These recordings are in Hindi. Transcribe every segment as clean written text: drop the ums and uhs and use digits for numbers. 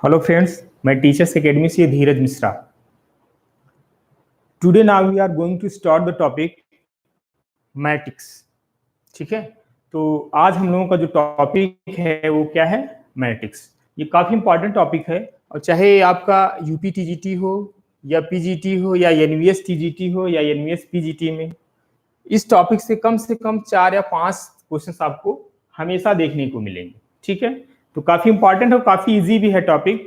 हेलो फ्रेंड्स, मैं टीचर्स एकेडमी से Dheeraj Mishra. Today now we are going to start the topic matrix. ठीक है, तो आज हम लोगों का जो टॉपिक है वो क्या है? मैट्रिक्स। ये काफ़ी इंपॉर्टेंट टॉपिक है और चाहे आपका यूपी टीजीटी हो या पीजीटी हो या एनवीएस टीजीटी हो या एनवीएस पीजीटी में, इस टॉपिक से कम 4 या 5 क्वेश्चंस आपको हमेशा देखने को मिलेंगे। ठीक है, तो काफ़ी इंपॉर्टेंट और काफ़ी इजी भी है टॉपिक।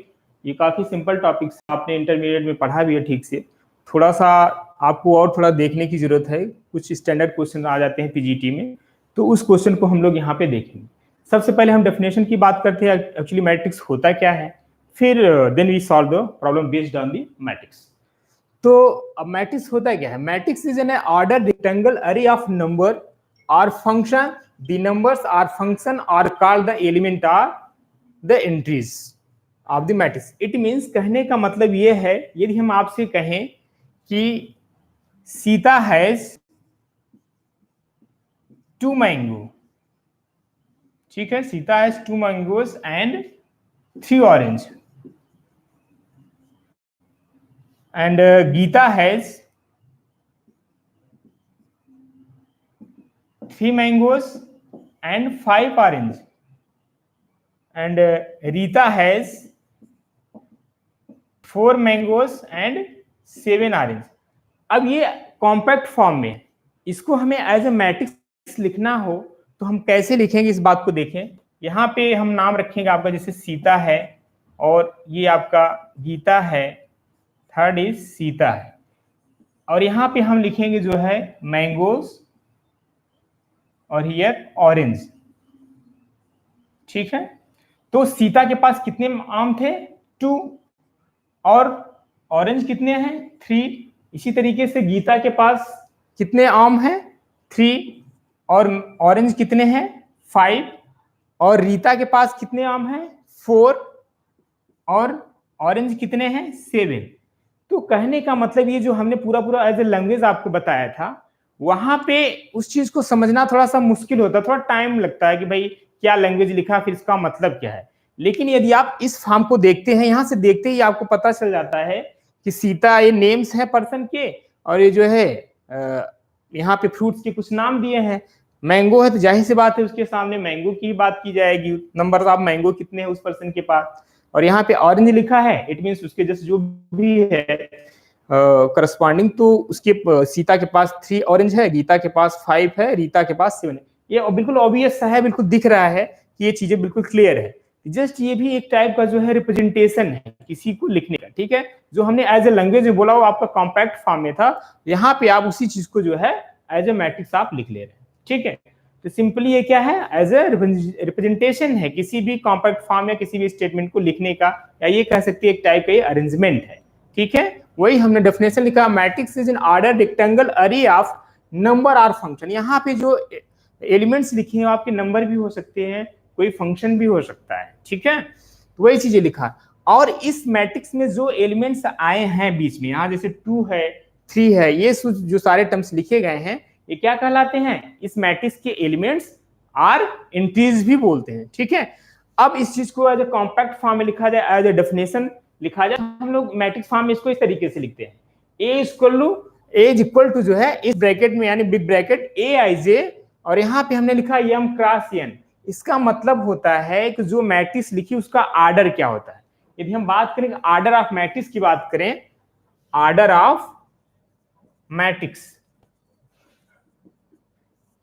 ये काफ़ी सिंपल टॉपिक आपने इंटरमीडिएट में पढ़ा भी है ठीक से। थोड़ा सा आपको और थोड़ा देखने की जरूरत है। कुछ स्टैंडर्ड क्वेश्चन आ जाते हैं पीजीटी में, तो उस क्वेश्चन को हम लोग यहाँ पे देखेंगे। सबसे पहले हम डेफिनेशन की बात करते हैं, एक्चुअली मैट्रिक्स होता क्या है, फिर then we solve the problem based on the matrix. तो अब मैट्रिक्स होता क्या है? Matrix is an order rectangle array of number और function. The numbers are function और called the element are the entries of the matrix. It means, कहने का मतलब ये है, यदि हम आपसे कहें कि सीता हैज 2 मैंगो, ठीक है, Sita has 2 mangoes and 3 orange, and Geeta has 3 mangoes and 5 orange, and Rita has 4 mangoes and 7 orange। अब ये कॉम्पैक्ट फॉर्म में, इसको हमें एज ए मैट्रिक्स लिखना हो तो हम कैसे लिखेंगे, इस बात को देखें। यहाँ पे हम नाम रखेंगे आपका, जैसे सीता है और ये आपका गीता है, थर्ड इज सीता है, और यहाँ पे हम लिखेंगे जो है मैंगोज और हियर ऑरेंज। ठीक है, तो सीता के पास कितने आम थे? 2, और ऑरेंज कितने हैं? 3। इसी तरीके से गीता के पास कितने आम हैं? 3, और ऑरेंज कितने हैं? 5, और रीता के पास कितने आम हैं? 4, और ऑरेंज कितने हैं? 7। तो कहने का मतलब ये जो हमने पूरा एज ए लैंग्वेज आपको बताया था, वहां पे उस चीज को समझना थोड़ा सा मुश्किल होता है, थोड़ा टाइम लगता है कि भाई क्या लैंग्वेज लिखा, फिर इसका मतलब क्या है। लेकिन यदि आप इस फॉर्म को देखते हैं, यहां से देखते ही आपको पता चल जाता है कि सीता, ये नेम्स है पर्सन के, और ये जो है यहाँ पे फ्रूट्स के कुछ नाम दिए हैं। मैंगो है तो जाहिर सी बात है उसके सामने मैंगो की बात की जाएगी, नंबर ऑफ मैंगो कितने हैं उस पर्सन के पास। और यहाँ पे ऑरेंज लिखा है, इट मीन्स उसके जैसे जो भी है करस्पॉन्डिंग, तो उसके सीता के पास 3 ऑरेंज है, गीता के पास 5 है, रीता के पास 7 है। ये बिल्कुल ऑब्वियस है, बिल्कुल दिख रहा है कि ये चीजें बिल्कुल क्लियर है। जस्ट ये भी एक टाइप का जो है रिप्रेजेंटेशन है किसी को लिखने का। ठीक है, जो हमने एज ए लैंग्वेज में बोला वो आपका कॉम्पैक्ट फॉर्म में था, यहाँ पे आप उसी चीज को जो है एज ए मैट्रिक्स आप लिख ले रहे हैं। ठीक है, तो सिंपली ये क्या है? एज ए रिप्रेजेंटेशन है किसी भी कॉम्पैक्ट फॉर्म या किसी भी स्टेटमेंट को लिखने का, या ये कह सकते हैं एक टाइप का ये अरेंजमेंट है। ठीक है, वही हमने डेफिनेशन लिखा, matrix is an order rectangle array of number और फंक्शन। यहाँ पे जो एलिमेंट्स लिखे हैं आपके नंबर भी हो सकते हैं, कोई फंक्शन भी हो सकता है। ठीक है, तो वही चीजें लिखा। और इस मैट्रिक्स में जो एलिमेंट्स आए हैं बीच में, यहाँ जैसे 2 है, 3 है, ये जो सारे टर्म्स लिखे गए हैं, ये क्या कहलाते हैं? इस मैट्रिक्स के एलिमेंट्स आर एंट्रीज भी बोलते हैं। ठीक है, अब इस चीज को एज ए कॉम्पैक्ट फॉर्म में लिखा जाए, एज ए डेफिनेशन लिखा जाए, हम लोग मैट्रिक्स फॉर्म में इसको इस तरीके से लिखते हैं, ए इक्वल टू जो है इस ब्रैकेट में, यानी बिग ब्रैकेट ए आई जे, और यहाँ पे हमने लिखा एम क्रॉस एन। इसका मतलब होता है कि जो मैट्रिक्स लिखी उसका आर्डर क्या होता है। यदि हम बात करें आर्डर ऑफ मैट्रिक्स की बात करें, आर्डर ऑफ मैट्रिक्स,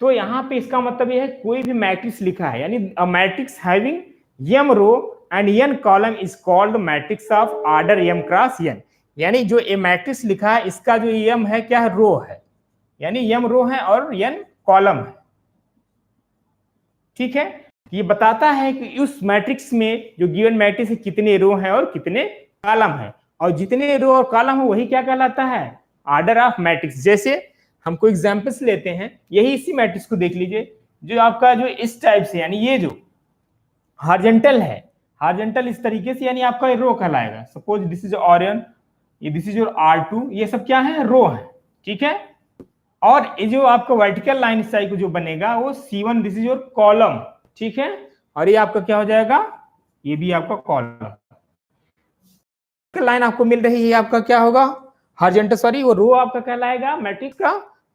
तो यहां पे इसका मतलब यह है कोई भी मैट्रिक्स लिखा है, यानी a matrix having M row and N column is called matrix of order M cross N. यानी जो ए मैट्रिक्स लिखा है इसका जो एम है क्या है? रो है, यानी एम रो है और एन कॉलम है। ठीक है, ये बताता है कि उस मैट्रिक्स में जो गिवन मैट्रिक्स है कितने रो हैं और कितने कॉलम है, और जितने रो और कॉलम है वही क्या कहलाता है? Order of matrix. जैसे हमको एग्जांपल्स लेते हैं, यही इसी मैट्रिक्स को देख लीजिए, जो आपका जो इस टाइप से, यानी ये जो हॉरिजॉन्टल है, हॉरिजॉन्टल इस तरीके से, यानी आपका रो कहलाएगा। सपोज दिस इज ऑरियन, ये दिस इज योर R2, ये सब क्या है? रो है। ठीक है, और ये जो आपका वर्टिकल लाइन इस टाइप को जो बनेगा वो C1, this is your column. ठीक है, और ये आपका क्या हो जाएगा? ये भी आपका कॉलम। वर्टिकल लाइन आपको मिल रही है आपका क्या होगा, हॉरिजॉन्टल, सॉरी वो रो आपका कहलाएगा मैट्रिक्स का,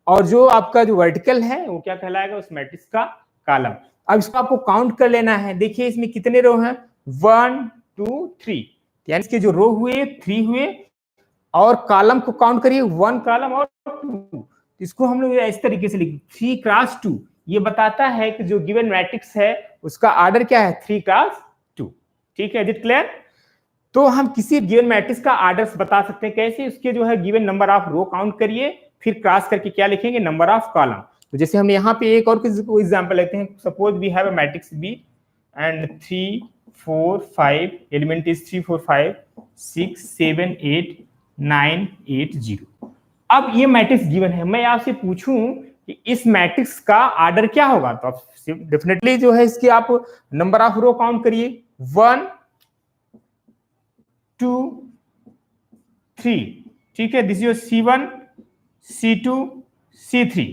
और जो आपका जो वर्टिकल है वो क्या कहलाएगा, उस मैट्रिक्स का कॉलम। अब इसको आपको काउंट कर लेना है। देखिए इसमें कितने रो हैं, 1 2 3, यानी इसके जो रो हुए 3 हुए, और कॉलम को काउंट करिए 1 कॉलम और 2। इसको हम लोग इस तरीके से लिख 3 क्रॉस 2, ये बताता है कि जो गिवन मैट्रिक्स है उसका ऑर्डर क्या है, 3 क्रॉस 2। ठीक है, इज इट क्लियर? तो हम किसी गिवन मैट्रिक्स का ऑर्डर बता सकते हैं कैसे, उसके जो है given number of row count करिए, फिर क्रॉस करके क्या लिखेंगे, नंबर ऑफ कॉलम। तो जैसे हम यहाँ पे एक और एग्जांपल लेते हैं, suppose we have a matrix B and 3 4 5 element is 3 4 5 6 7 8 9 8 0। अब ये मैट्रिक्स गिवन है, मैं आपसे पूछूं कि इस मैट्रिक्स का ऑर्डर क्या होगा, तो आप डेफिनेटली जो है इसके आप नंबर ऑफ रो काउंट करिए, 1 2 3। ठीक है, this is C1 C2 C3,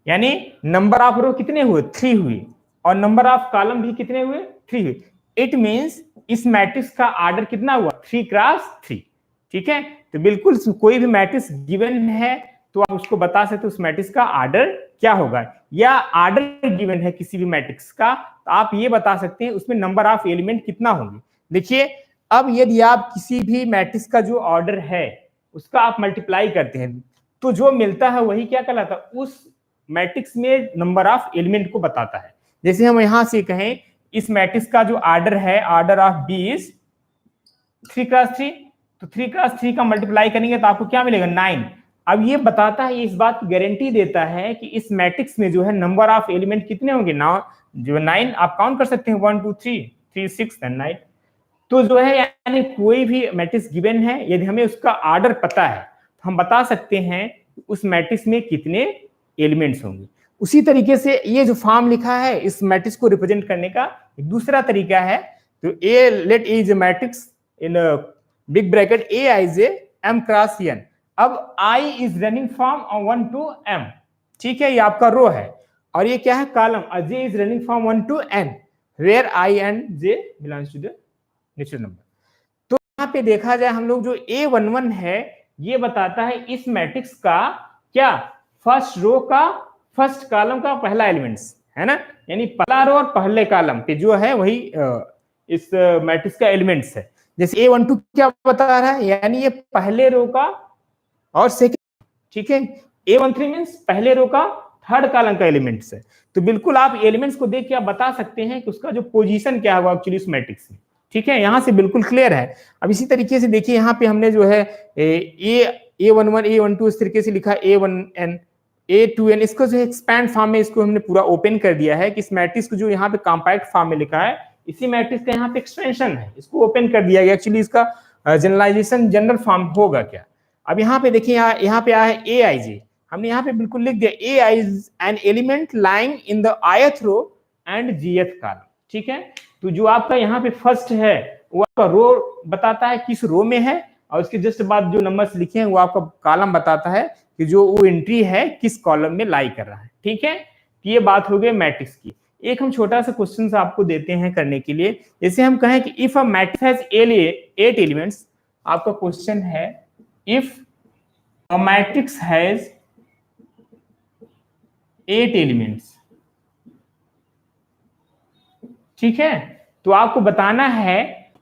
यानी नंबर ऑफ रो कितने हुए, 3 हुए, और नंबर ऑफ कॉलम भी कितने हुए, 3 हुए। इट मींस इस मैट्रिक्स का ऑर्डर कितना हुआ, 3 क्रॉस 3। ठीक है, तो बिल्कुल कोई भी मैट्रिक्स गिवन है तो आप उसको बता सकते हो उस मैट्रिक्स का ऑर्डर क्या होगा, या ऑर्डर गिवन है किसी भी मैट्रिक्स का तो आप ये बता सकते हैं उसमें नंबर ऑफ एलिमेंट कितना होंगे। देखिए अब यदि आप किसी भी मैट्रिक्स का जो ऑर्डर है उसका आप मल्टीप्लाई करते हैं तो जो मिलता है वही क्या कहलाता है, उस मैट्रिक्स में नंबर ऑफ एलिमेंट को बताता है। जैसे हम यहां से कहें इस मैट्रिक्स का जो ऑर्डर है, order of B is 3 cross 3, तो 3 क्रॉस 3 का मल्टीप्लाई करेंगे तो आपको क्या मिलेगा, 9। अब ये बताता है, ये इस बात की गारंटी देता है कि इस मैट्रिक्स में जो है नंबर ऑफ एलिमेंट कितने होंगे ना, जो 9 आप काउंट कर सकते हैं, 1 2 3 3 6 एंड 9। तो जो है यानी कोई भी मैट्रिक्स गिवन है, यदि हमें उसका ऑर्डर पता है तो हम बता सकते हैं उस मैट्रिक्स में कितने एलिमेंट्स होंगे। उसी तरीके से ये जो फॉर्म लिखा है इस मैट्रिक्स को रिप्रेजेंट करने का एक दूसरा तरीका है, तो A let A is a matrix in big bracket A I J M cross N. अब I is running from 1 to m। ठीक है, ये आपका रो है, और ये क्या है, column, J is running from 1 to n where I and J belongs to the natural number. तो यहाँ पे देखा जाए हम लोग जो A11 है ये बताता है इस मैट्रिक्स का क्या, फर्स्ट रो का फर्स्ट कॉलम का पहला एलिमेंट्स है ना, यानी पहला रो और पहले कॉलम पे जो है वही इस मैट्रिक्स का एलिमेंट्स है। जैसे A12 क्या बता रहा है, यानी ये पहले रो का और सेकंड। ठीक है, A13 मींस पहले रो का थर्ड कॉलम का एलिमेंट्स है। तो बिल्कुल आप एलिमेंट्स को देख के आप बता सकते हैं कि उसका जो पोजीशन क्या होगा एक्चुअली उस मैट्रिक्स में। ठीक है, यहां से बिल्कुल क्लियर है। अब इसी तरीके से देखिए यहाँ पे हमने जो है A11 A12 इस तरीके से लिखा, A1n A2n, इसको जो है एक्सपैंड फॉर्म में इसको हमने पूरा ओपन कर दिया है कि इस मैट्रिक्स को जो यहाँ पे कॉम्पैक्ट फॉर्म में लिखा है इसी मैट्रिक्स का यहाँ पे एक्सटेंशन है, इसको ओपन कर दिया गया। एक्चुअली इसका जनरलाइजेशन जनरल फॉर्म होगा क्या। अब यहाँ पे देखिए यहाँ पे आया है Aij, हमने यहाँ पे बिल्कुल लिख दिया A is an element lying in the ith row and gth column. ठीक है, तो जो आपका यहाँ पे फर्स्ट है वो आपका रो बताता है किस रो में है, और उसके जस्ट बाद जो नंबर्स लिखे हैं वो आपका कॉलम बताता है कि जो वो एंट्री है किस कॉलम में लाई कर रहा है। ठीक है, ये बात हो गई मैट्रिक्स की। एक हम छोटा सा क्वेश्चन आपको देते हैं करने के लिए, जैसे हम कहें कि if a matrix has 8 elements, आपका क्वेश्चन है if a matrix has 8 elements. ठीक है, तो आपको बताना है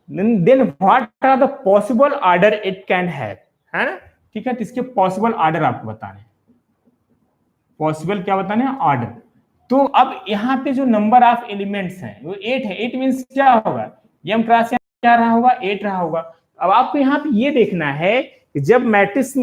then what are the possible order it can have, है ना। ठीक है, तो इसके पॉसिबल ऑर्डर आपको बताने, पॉसिबल क्या बताने हैं, ऑर्डर। तो अब यहाँ पे जो नंबर ऑफ एलिमेंट्स हैं वो 8 है। 8 मींस क्या होगा, m क्रॉस क्या रहा होगा, 8 रहा होगा। अब आपको यहाँ पे ये देखना है कि जब मैट्रिक्स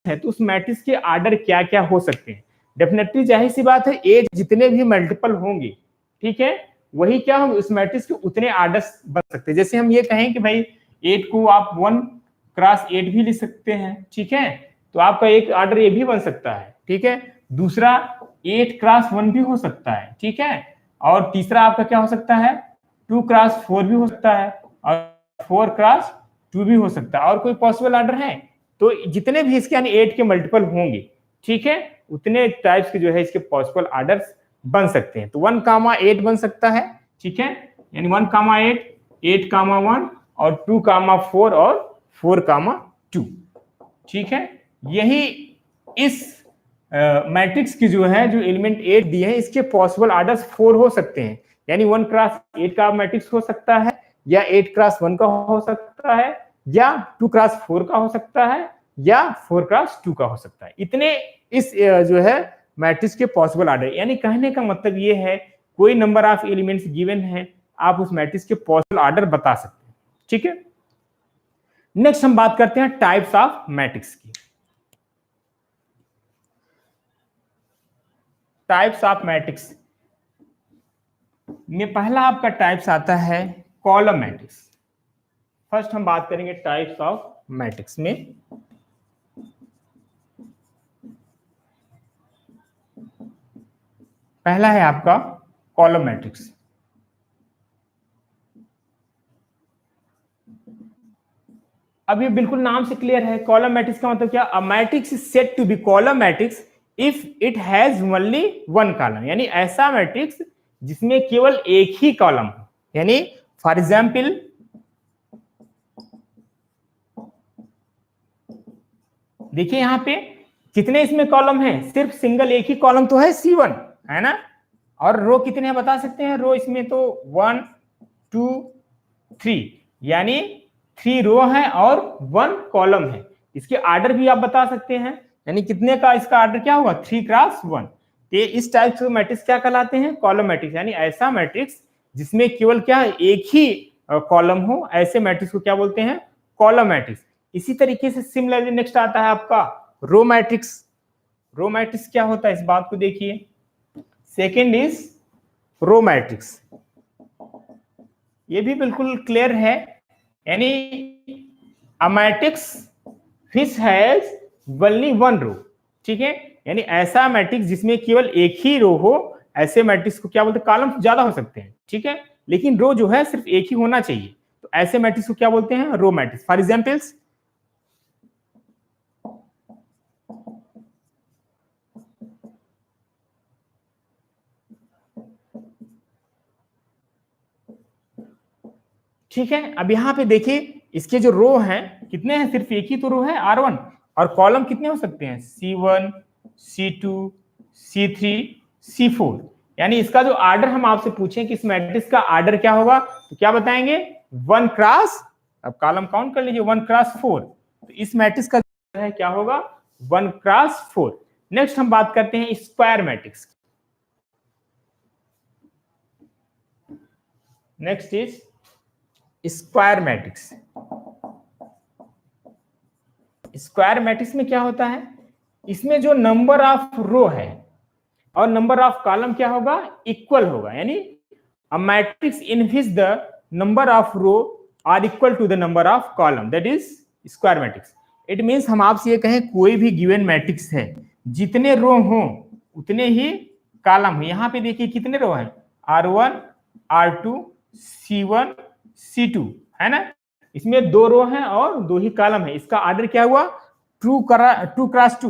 है तो उस मैट्रिक्स के ऑर्डर क्या क्या हो सकते हैं। डेफिनेटली जाहिर सी बात है 8 जितने भी मल्टीपल होंगे, ठीक है, वही क्या होंगे उस मैट्रिक्स के उतने ऑर्डर्स बन सकते हैं। जैसे हम ये कहें कि भाई 8 को आप 1 क्रॉस 8 भी लिख सकते हैं। ठीक है, तो आपका एक ऑर्डर ये भी बन सकता है। ठीक है, दूसरा 8 क्रॉस 1 भी हो सकता है। ठीक है, और तीसरा आपका क्या हो सकता है, 2 क्रॉस 4 भी हो सकता है, और 4 क्रॉस 2 भी हो सकता है। और कोई पॉसिबल ऑर्डर है तो जितने भी इसके यानी 8 के मल्टीपल होंगे, ठीक है, उतने टाइप्स के जो है इसके पॉसिबल ऑर्डर्स बन सकते हैं। तो 1, 8 बन सकता है। ठीक है, यानी 1, 8, 8, 1 और 2, 4 और 4, 2। ठीक है, यही इस मैट्रिक्स की जो है जो एलिमेंट 8 दिए हैं इसके पॉसिबल ऑर्डर्स 4 हो सकते हैं, यानी 1 क्रॉस 8 का मैट्रिक्स हो सकता है, या 8 क्रॉस 1 का हो सकता है, या 2 क्रॉस 4 का हो सकता है, या 4 क्रॉस 2 का हो सकता है। इतने इस जो है मैट्रिक्स के पॉसिबल ऑर्डर, यानी कहने का मतलब ये है कोई नंबर ऑफ एलिमेंट्स गिवन है, आप उस मैट्रिक्स के पॉसिबल ऑर्डर बता सकते हैं। ठीक है, नेक्स्ट हम बात करते हैं टाइप्स ऑफ मैट्रिक्स की। टाइप्स ऑफ मैट्रिक्स में पहला आपका टाइप्स आता है कॉलम मैट्रिक्स। फर्स्ट हम बात करेंगे टाइप्स ऑफ मैट्रिक्स में। पहला है आपका कॉलम मैट्रिक्स। अब ये बिल्कुल नाम से क्लियर है, कॉलम मैट्रिक्स का मतलब क्या, a matrix is said to be column matrix if it has only one column, यानी ऐसा मैट्रिक्स जिसमें केवल एक ही कॉलम हो। यानी फॉर एग्जाम्पल देखिए यहां पे कितने इसमें कॉलम हैं, सिर्फ सिंगल एक ही कॉलम तो है C1, है ना, और रो कितने हैं बता सकते हैं, रो इसमें तो 1 2 3, यानी 3 रो है और 1 कॉलम है। इसके ऑर्डर भी आप बता सकते हैं, यानी कितने का इसका ऑर्डर क्या होगा, 3 क्रॉस 1। ये इस टाइप के मैट्रिक्स क्या कहलाते हैं, कॉलम मैट्रिक्स, यानी ऐसा मैट्रिक्स जिसमें केवल क्या एक ही कॉलम हो, ऐसे मैट्रिक्स को क्या बोलते हैं, कॉलम मैट्रिक्स। इसी तरीके से सिमिलरली नेक्स्ट आता है आपका रो मैट्रिक्स। रो मैट्रिक्स क्या होता है इस बात को देखिए, सेकेंड इज रो मैट्रिक्स। ये भी बिल्कुल क्लियर है, यानी a matrix which has only one row. ठीक है, यानी ऐसा मैट्रिक्स जिसमें केवल एक ही रो हो, ऐसे मैट्रिक्स को क्या बोलते हैं, कॉलम ज्यादा हो सकते हैं, ठीक है, लेकिन रो जो है सिर्फ एक ही होना चाहिए, तो ऐसे मैट्रिक्स को क्या बोलते हैं, रो मैट्रिक्स। फॉर एग्जांपल्स ठीक है, अब यहां पे देखिए इसके जो रो हैं कितने हैं, सिर्फ एक ही तो रो है R1, और कॉलम कितने हो सकते हैं, C1 C2 C3 C4, यानी इसका जो ऑर्डर हम आपसे पूछें कि इस मैट्रिक्स का ऑर्डर क्या होगा, तो क्या बताएंगे, 1 क्रॉस, अब कॉलम काउंट कर लीजिए, 1 क्रॉस 4, तो इस मैट्रिक्स का है क्या होगा, 1 क्रॉस 4। नेक्स्ट हम बात करते हैं square matrix. Next is square matrix. Square matrix में क्या होता है, इसमें जो नंबर ऑफ रो है और नंबर ऑफ कॉलम क्या होगा, इक्वल होगा, यानी a matrix in which the number of row are equal to the number of column, that is square matrix. It means हम आपसे ये कहें कोई भी गिवन मैट्रिक्स है, जितने रो हो उतने ही कॉलम हो। यहां पे देखिए कितने रो हैं, R1 R2 C1 C2, है ना, इसमें 2 रो हैं और 2 ही कॉलम है। इसका ऑर्डर क्या हुआ, 2 cross 2,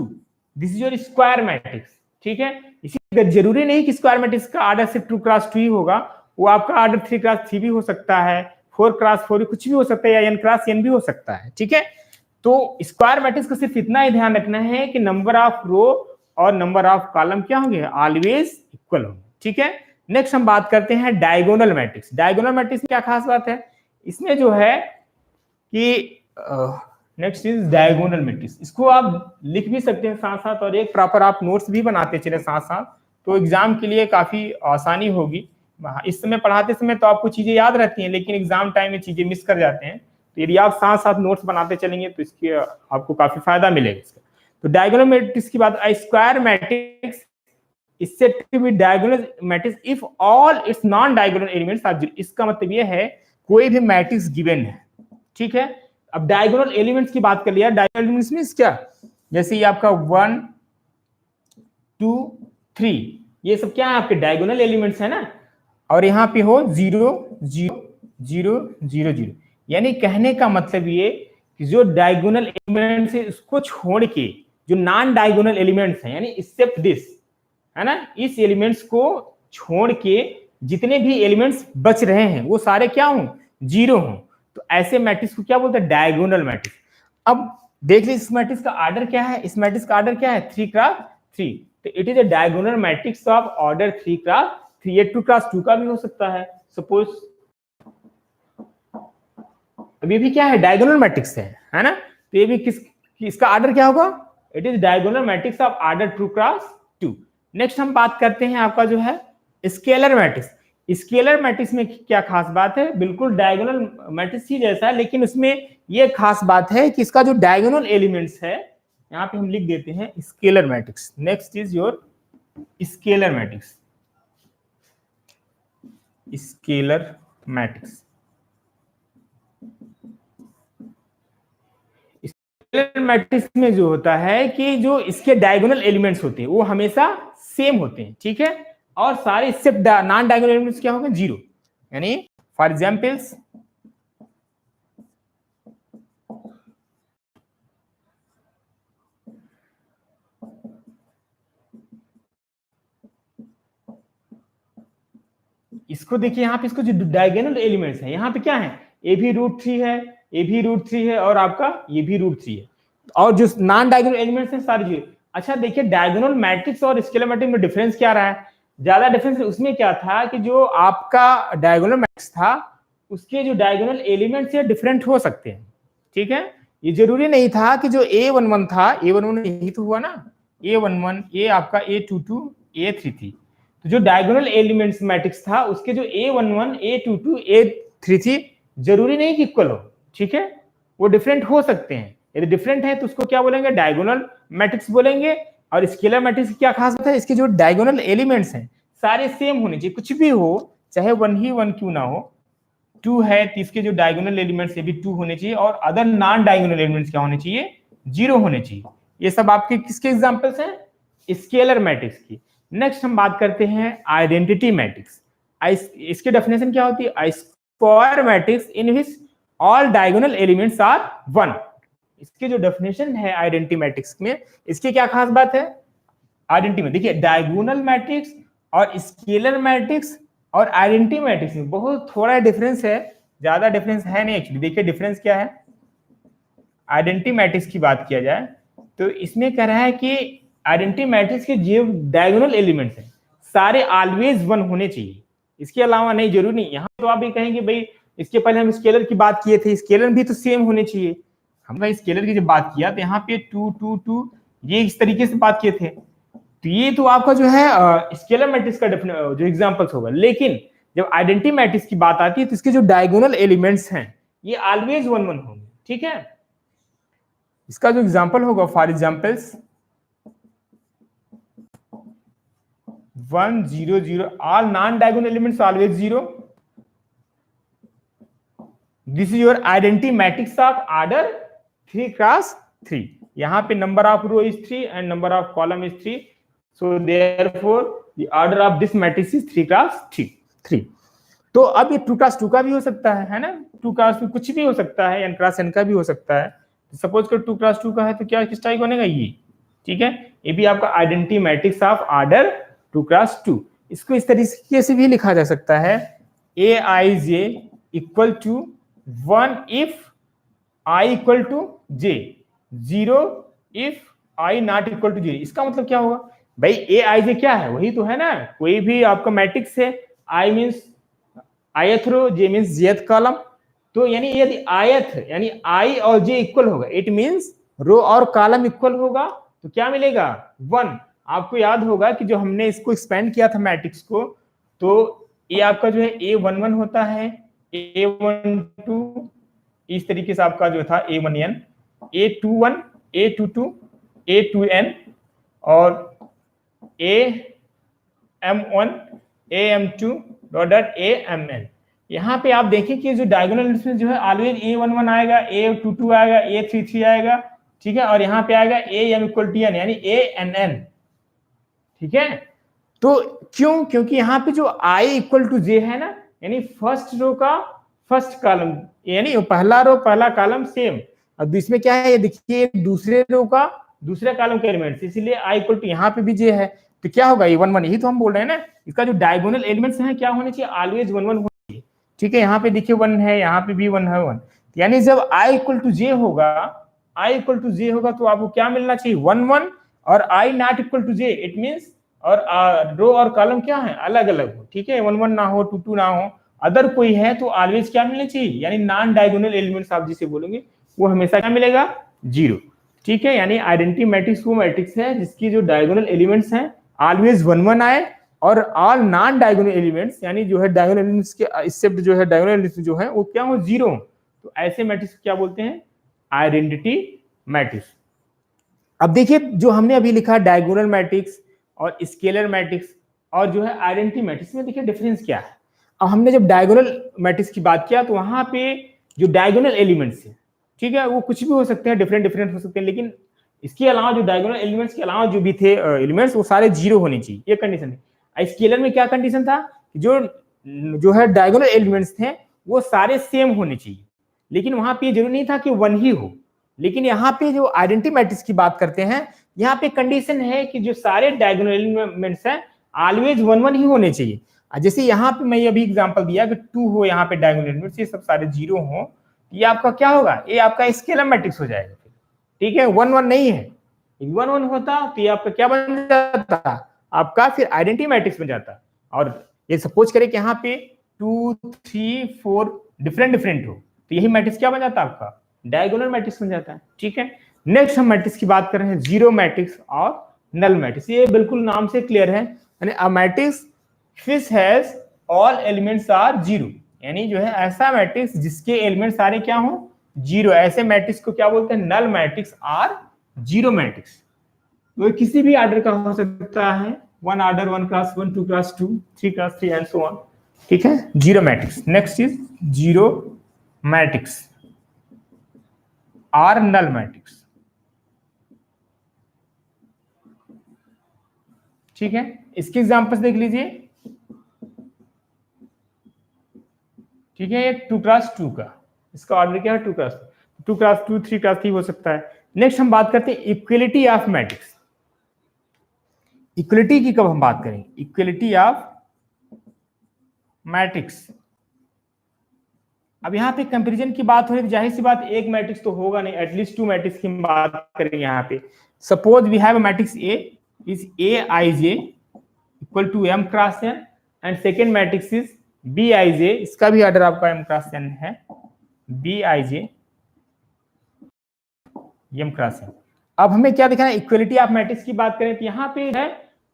this is your square matrix. ठीक है, इसी जरूरी नहीं कि स्क्वायर मैट्रिक्स का ऑर्डर सिर्फ 2 क्रॉस 2 ही होगा, वो आपका ऑर्डर 3 क्रॉस 3 भी हो सकता है, 4 क्रॉस 4 भी कुछ भी हो सकता है, या n क्रॉस n भी हो सकता है। ठीक है, तो स्क्वायर मैट्रिक्स का सिर्फ इतना ही ध्यान रखना है कि नंबर ऑफ रो और नंबर ऑफ कॉलम क्या होंगे, ऑलवेज इक्वल होंगे। ठीक है, नेक्स्ट हम बात करते हैं डायगोनल मैट्रिक्स। डायगोनल मैट्रिक्स में क्या खास बात है, इसमें जो है कि नेक्स्ट इज डायगोनल मैट्रिक्स, इसको आप लिख भी सकते हैं साथ साथ, और एक प्रॉपर आप नोट्स भी बनाते चले साथ साथ, तो एग्जाम के लिए काफी आसानी होगी। इस समय पढ़ाते समय तो आपको चीजें याद रहती हैं, लेकिन एग्जाम टाइम में चीजें मिस कर जाते हैं, तो यदि आप साथ साथ नोट्स बनाते चलेंगे तो इसके आपको काफी फायदा मिलेगा इसका। तो डायगोनल मैट्रिक्स की बात, square matrix is said to be diagonal matrix if all its non diagonal elements are zero। इसका मतलब ये है कोई भी मैट्रिक्स गिवन है, ठीक है। अब डायगोनल एलिमेंट्स की बात कर लिया, डायगोनल एलिमेंट्स मींस क्या, जैसे ये आपका 1 2 3, ये सब क्या है आपके डायगोनल एलिमेंट्स है ना, और यहाँ पे हो 0 0 0 0 0, यानी कहने का मतलब ये कि जो डायगोनल एलिमेंट्स है उसको छोड़ के जो नॉन डायगोनल एलिमेंट्स हैं, यानी एक्सेप्ट दिस, है ना, इस एलिमेंट्स को छोड़ के जितने भी एलिमेंट्स बच रहे हैं वो सारे क्या हों, 0 हों। तो ऐसे मैट्रिक्स को क्या बोलते हैं, डायगोनल मैट्रिक्स। अब देख लीजिए इस मैट्रिक्स का ऑर्डर क्या है, इस मैट्रिक्स का ऑर्डर क्या है, 3x3, तो it is a diagonal matrix of order 3x3। ये 2x2 का भी हो सकता है सपोज। अब ये भी क्या है, डायगोनल मैट्रिक्स है ना, तो ये भी इसका ऑर्डर क्या होगा, it is diagonal matrix of order 2x2। Next हम बात करते हैं आपका जो है स्केलर मैट्रिक्स। स्केलर मैट्रिक्स में क्या खास बात है, बिल्कुल डायगोनल मैट्रिक्स ही जैसा है, लेकिन उसमें ये खास बात है कि इसका जो डायगोनल एलिमेंट्स है, यहाँ पे हम लिख देते हैं scalar matrix. Next is your scalar matrix. Scalar matrix, scalar matrix में जो होता है कि जो इसके डायगोनल एलिमेंट्स होते हैं वो हमेशा सेम होते हैं, ठीक है, और सारे इससे नॉन डायगोनल एलिमेंट्स क्या होंगे, 0। यानी फॉर एग्जांपल्स इसको देखिए, यहाँ पे इसको जो डायगोनल एलिमेंट्स है, यहाँ पे क्या है, ए भी √3 है, ए भी √3 है, और आपका ये भी √3 है, और जो नॉन डायगोनल एलिमेंट्स हैं सारे 0। अच्छा देखिए डायगोनल मैट्रिक्स और स्केलर मैट्रिक्स में डिफरेंस क्या रहा है, ज्यादा डिफरेंस उसमें क्या था कि जो आपका डायगोनल मैट्रिक्स था उसके जो डायगोनल एलिमेंट्स है डिफरेंट हो सकते हैं, ठीक है। ये जरूरी नहीं था कि जो A11 था, A11 यही तो हुआ ना, A11, ये आपका A22, A33, तो जो डायगोनल एलिमेंट्स मैट्रिक्स था उसके जो A11, A22, A33 जरूरी नहीं कि इक्वल हो, ठीक है, वो डिफरेंट हो सकते हैं। यदि डिफरेंट है तो उसको क्या बोलेंगे, डायगोनल मैट्रिक्स बोलेंगे। और स्केलर मैट्रिक्स की क्या खास बात है, इसके जो डायगोनल एलिमेंट्स हैं सारे सेम होने चाहिए, कुछ भी हो चाहे 1 ही 1 क्यों ना हो। 2 है तो इसके जो डायगोनल एलिमेंट्स है भी 2 होने चाहिए, और अदर नॉन डायगोनल एलिमेंट्स क्या होने चाहिए, 0 होने चाहिए। ये सब आपके किसके एग्जांपल्स हैं, स्केलर मैट्रिक्स की। नेक्स्ट हम बात करते हैं आइडेंटिटी मैट्रिक्स। इसकी डेफिनेशन क्या होती है, square matrix in which all diagonal elements are 1। इसकी जो डेफिनेशन है आइडेंटिटी मैट्रिक्स में, इसकी क्या खास बात है, आइडेंटिटी में देखिए डायगोनल मैट्रिक्स और स्केलर मैट्रिक्स और आइडेंटिटी मैट्रिक्स में बहुत थोड़ा डिफरेंस है, ज्यादा डिफरेंस है नहीं एक्चुअली। देखिए डिफरेंस क्या है, आइडेंटिटी मैट्रिक्स की बात किया जाए तो इसमें कह रहा है कि आइडेंटिटी मैट्रिक्स के जो डायगोनल एलिमेंट्स हैं सारे ऑलवेज 1 होने चाहिए, इसके अलावा नहीं, जरूरी नहीं। यहाँ तो आप भी कहेंगे भाई इसके पहले हम स्केलर की बात किए थे, स्केलर भी तो सेम होने चाहिए। हम भाई स्केलर की जब बात किया तो यहाँ पे 2 2 2 ये इस तरीके से बात किए थे, तो ये तो आपका जो है स्केलर मैट्रिक्स का जो एग्जांपल्स होगा। लेकिन जब आइडेंटिटी मैट्रिक्स की बात आती है तो इसके जो डायगोनल एलिमेंट्स हैं ये ऑलवेज 1 1 होंगे, ठीक है। इसका जो एग्जांपल होगा, for examples 1 0 0, all non diagonal elements always 0। This is your identity matrix of order 3x3। यहाँ पे number of row is 3 and number of column is 3, so therefore the order of this matrix is 3x3। तो अब ये 2x2 का भी हो सकता है ना, 2x2 कुछ भी हो सकता है, n x n का भी हो सकता है। सपोज कर 2x2 का है तो क्या किस टाइप बनेगा ये, ठीक है, ये भी आपका identity matrix of order 2x2। इसको इस तरीके से भी लिखा जा सकता है, Aij equal to 1 if I equal to j, 0 if I not equal to j। इसका मतलब क्या होगा भाई, Aij क्या है, वही तो है ना, कोई भी आपका मैट्रिक्स है, I means ith row, j means jth column, तो यानी यदि ith यानी I और j इक्वल होगा, इट मींस रो और कॉलम इक्वल होगा, तो क्या मिलेगा 1। आपको याद होगा कि जो हमने इसको एक्सपेंड किया था मैट्रिक्स को, तो ये आपका जो है A11 होता है, A12 इस तरीके से आपका जो था A1n, A21, A22, A2n और AM1, AM2 डॉट AMN। यहाँ पे आप देखें कि जो डायगोनल में जो है ऑलवेज A11 आएगा, A22 आएगा, A33 आएगा, ठीक है, और यहाँ पे आएगा AM इक्वल टू n यानी ANN, ठीक है। तो क्यों, क्योंकि यहाँ पे जो I इक्वल टू j है ना, यानी फर्स्ट रो का फर्स्ट कॉलम, यानी पहला रो पहला कॉलम सेम, अब इसमें क्या है, ये देखिए दूसरे रो का दूसरे कॉलम के एलिमेंट्स, इसीलिए I इक्वल टू यहाँ पे भी j है, तो क्या होगा A1 1, यही तो हम बोल रहे हैं ना, इसका जो डायगोनल एलिमेंट्स हैं क्या होने चाहिए, ऑलवेज 1 1 होने चाहिए, ठीक है। यहाँ पे देखिए 1 है, यहाँ पे भी 1 है 1, यानी जब i इक्वल टू जे होगा, i इक्वल टू जे होगा तो आपको क्या मिलना चाहिए 1 1, और i not equal to J, it means और रो और कॉलम क्या है अलग अलग हो, ठीक है, 1 1 ना हो, 2 2 ना हो, अदर कोई है तो ऑलवेज क्या मिलना चाहिए, यानी नॉन डायगोनल एलिमेंट्स आप जिसे बोलेंगे वो हमेशा क्या मिलेगा 0, ठीक है। यानी आइडेंटिटी मैट्रिक्स वो मैट्रिक्स है जिसकी जो डायगोनल एलिमेंट्स हैं ऑलवेज 1 1 आए, और ऑल नॉन डायगोनल एलिमेंट्स यानी जो है डायगोनल एलिमेंट्स के एक्सेप्ट जो है डायगोनल एलिमेंट्स जो है वो क्या हो 0, तो ऐसे मैट्रिक्स क्या बोलते हैं आइडेंटिटी मैट्रिक्स। अब देखिए जो हमने अभी लिखा डायगोनल मैट्रिक्स और स्केलर मैट्रिक्स और जो है आइडेंटिटी मैट्रिक्स में देखिए डिफरेंस क्या है। अब हमने जब डायगोनल मैट्रिक्स की बात किया तो वहां पे जो डायगोनल एलिमेंट्स है, ठीक है, वो कुछ भी हो सकते हैं, डिफरेंट डिफरेंट हो सकते हैं, लेकिन इसके अलावा जो डायगोनल एलिमेंट्स के अलावा जो भी थे एलिमेंट्स वो सारे 0 होने चाहिए, ये कंडीशन है। स्केलर में क्या कंडीशन था, जो है डायगोनल एलिमेंट्स थे वो सारे सेम होने चाहिए, लेकिन वहां पे जरूरी नहीं था कि 1 ही हो। लेकिन यहाँ पे जो आइडेंटिटी मैट्रिक्स की बात करते हैं, यहाँ पे कंडीशन है कि जो सारे डायगोनल एलिमेंट्स हैं ऑलवेज 1 1 ही होने चाहिए। जैसे यहाँ पे मैं अभी एग्जांपल दिया कि 2 हो, यहाँ पे डायगोनल एलिमेंट्स ये सब सारे 0 हो, ये आपका क्या होगा, ये आपका स्केलर मैट्रिक्स हो जाएगा, ठीक है, 1 1 नहीं है। 1 1 होता तो ये आपका क्या बन जाता, आपका फिर आइडेंटिटी मैट्रिक्स बन जाता। और ये सपोज करें कि यहाँ पे 2 3 4 डिफरेंट डिफरेंट हो, तो यही मैट्रिक्स क्या बन जाता आपका डायगोनल मैट्रिक्स बन जाता है, ठीक है। नेक्स्ट हम मैट्रिक्स की बात कर रहे हैं जीरो मैट्रिक्स और नल मैट्रिक्स। ये बिल्कुल नाम से क्लियर है, यानी a matrix which has all elements are zero, यानी जो है ऐसा मैट्रिक्स जिसके एलिमेंट सारे क्या हो जीरो, ऐसे मैट्रिक्स को क्या बोलते हैं null matrix or zero matrix. वो किसी भी ऑर्डर का हो सकता है, 1 order, 1 class 1, 2 class 2, 3 class 3 and so on, ठीक है, zero matrix. Next is zero matrix or null matrix, ठीक है। इसके एग्जांपल्स देख लीजिए, ठीक है, ये 2 क्लास 2 का, इसका ऑर्डर क्या है 2 क्लास 2 क्लास 2, 3 क्लास 3 हो सकता है। नेक्स्ट हम बात करते हैं इक्वलिटी ऑफ मैट्रिक्स। इक्वलिटी की कब हम बात करेंगे, इक्वलिटी ऑफ मैट्रिक्स। अब यहाँ पे कंपैरिजन की बात हो रही है, जाहिर सी बात एक मैट्रिक्स तो होगा नहीं, एटलीस्ट 2 मैट्रिक्स की हम बात करेंगे यहाँ पे। Suppose we have a matrix A is A I J equal to M cross N, and second matrix is B I J, इसका भी ऑर्डर आपका एम क्रॉस एन है, B I J M cross N. अब हमें क्या दिखाना है, इक्वलिटी ऑफ मैट्रिक्स की बात करें तो यहाँ पे है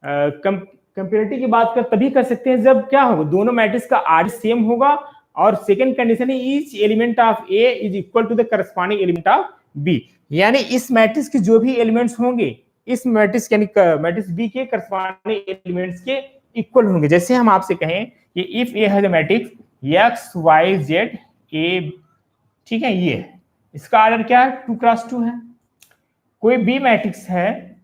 कंपैरिटी की बात कर तभी कर सकते हैं जब क्या होगा दोनों मैट्रिक्स का आर्डर सेम होगा, और सेकंड कंडीशन है each element of A is equal to the corresponding element of B, यानी इस मैट्रिक्स के जो भी एलिमेंट्स होंगे इस मैट्रिक्स यानी मैट्रिक्स बी के करस्पॉन्डिंग एलिमेंट्स के इक्वल होंगे। जैसे हम आपसे कहें कि if A has a matrix X Y Z A, ठीक है, ये है, इसका ऑर्डर क्या है 2 क्रॉस 2 है। कोई बी मैट्रिक्स है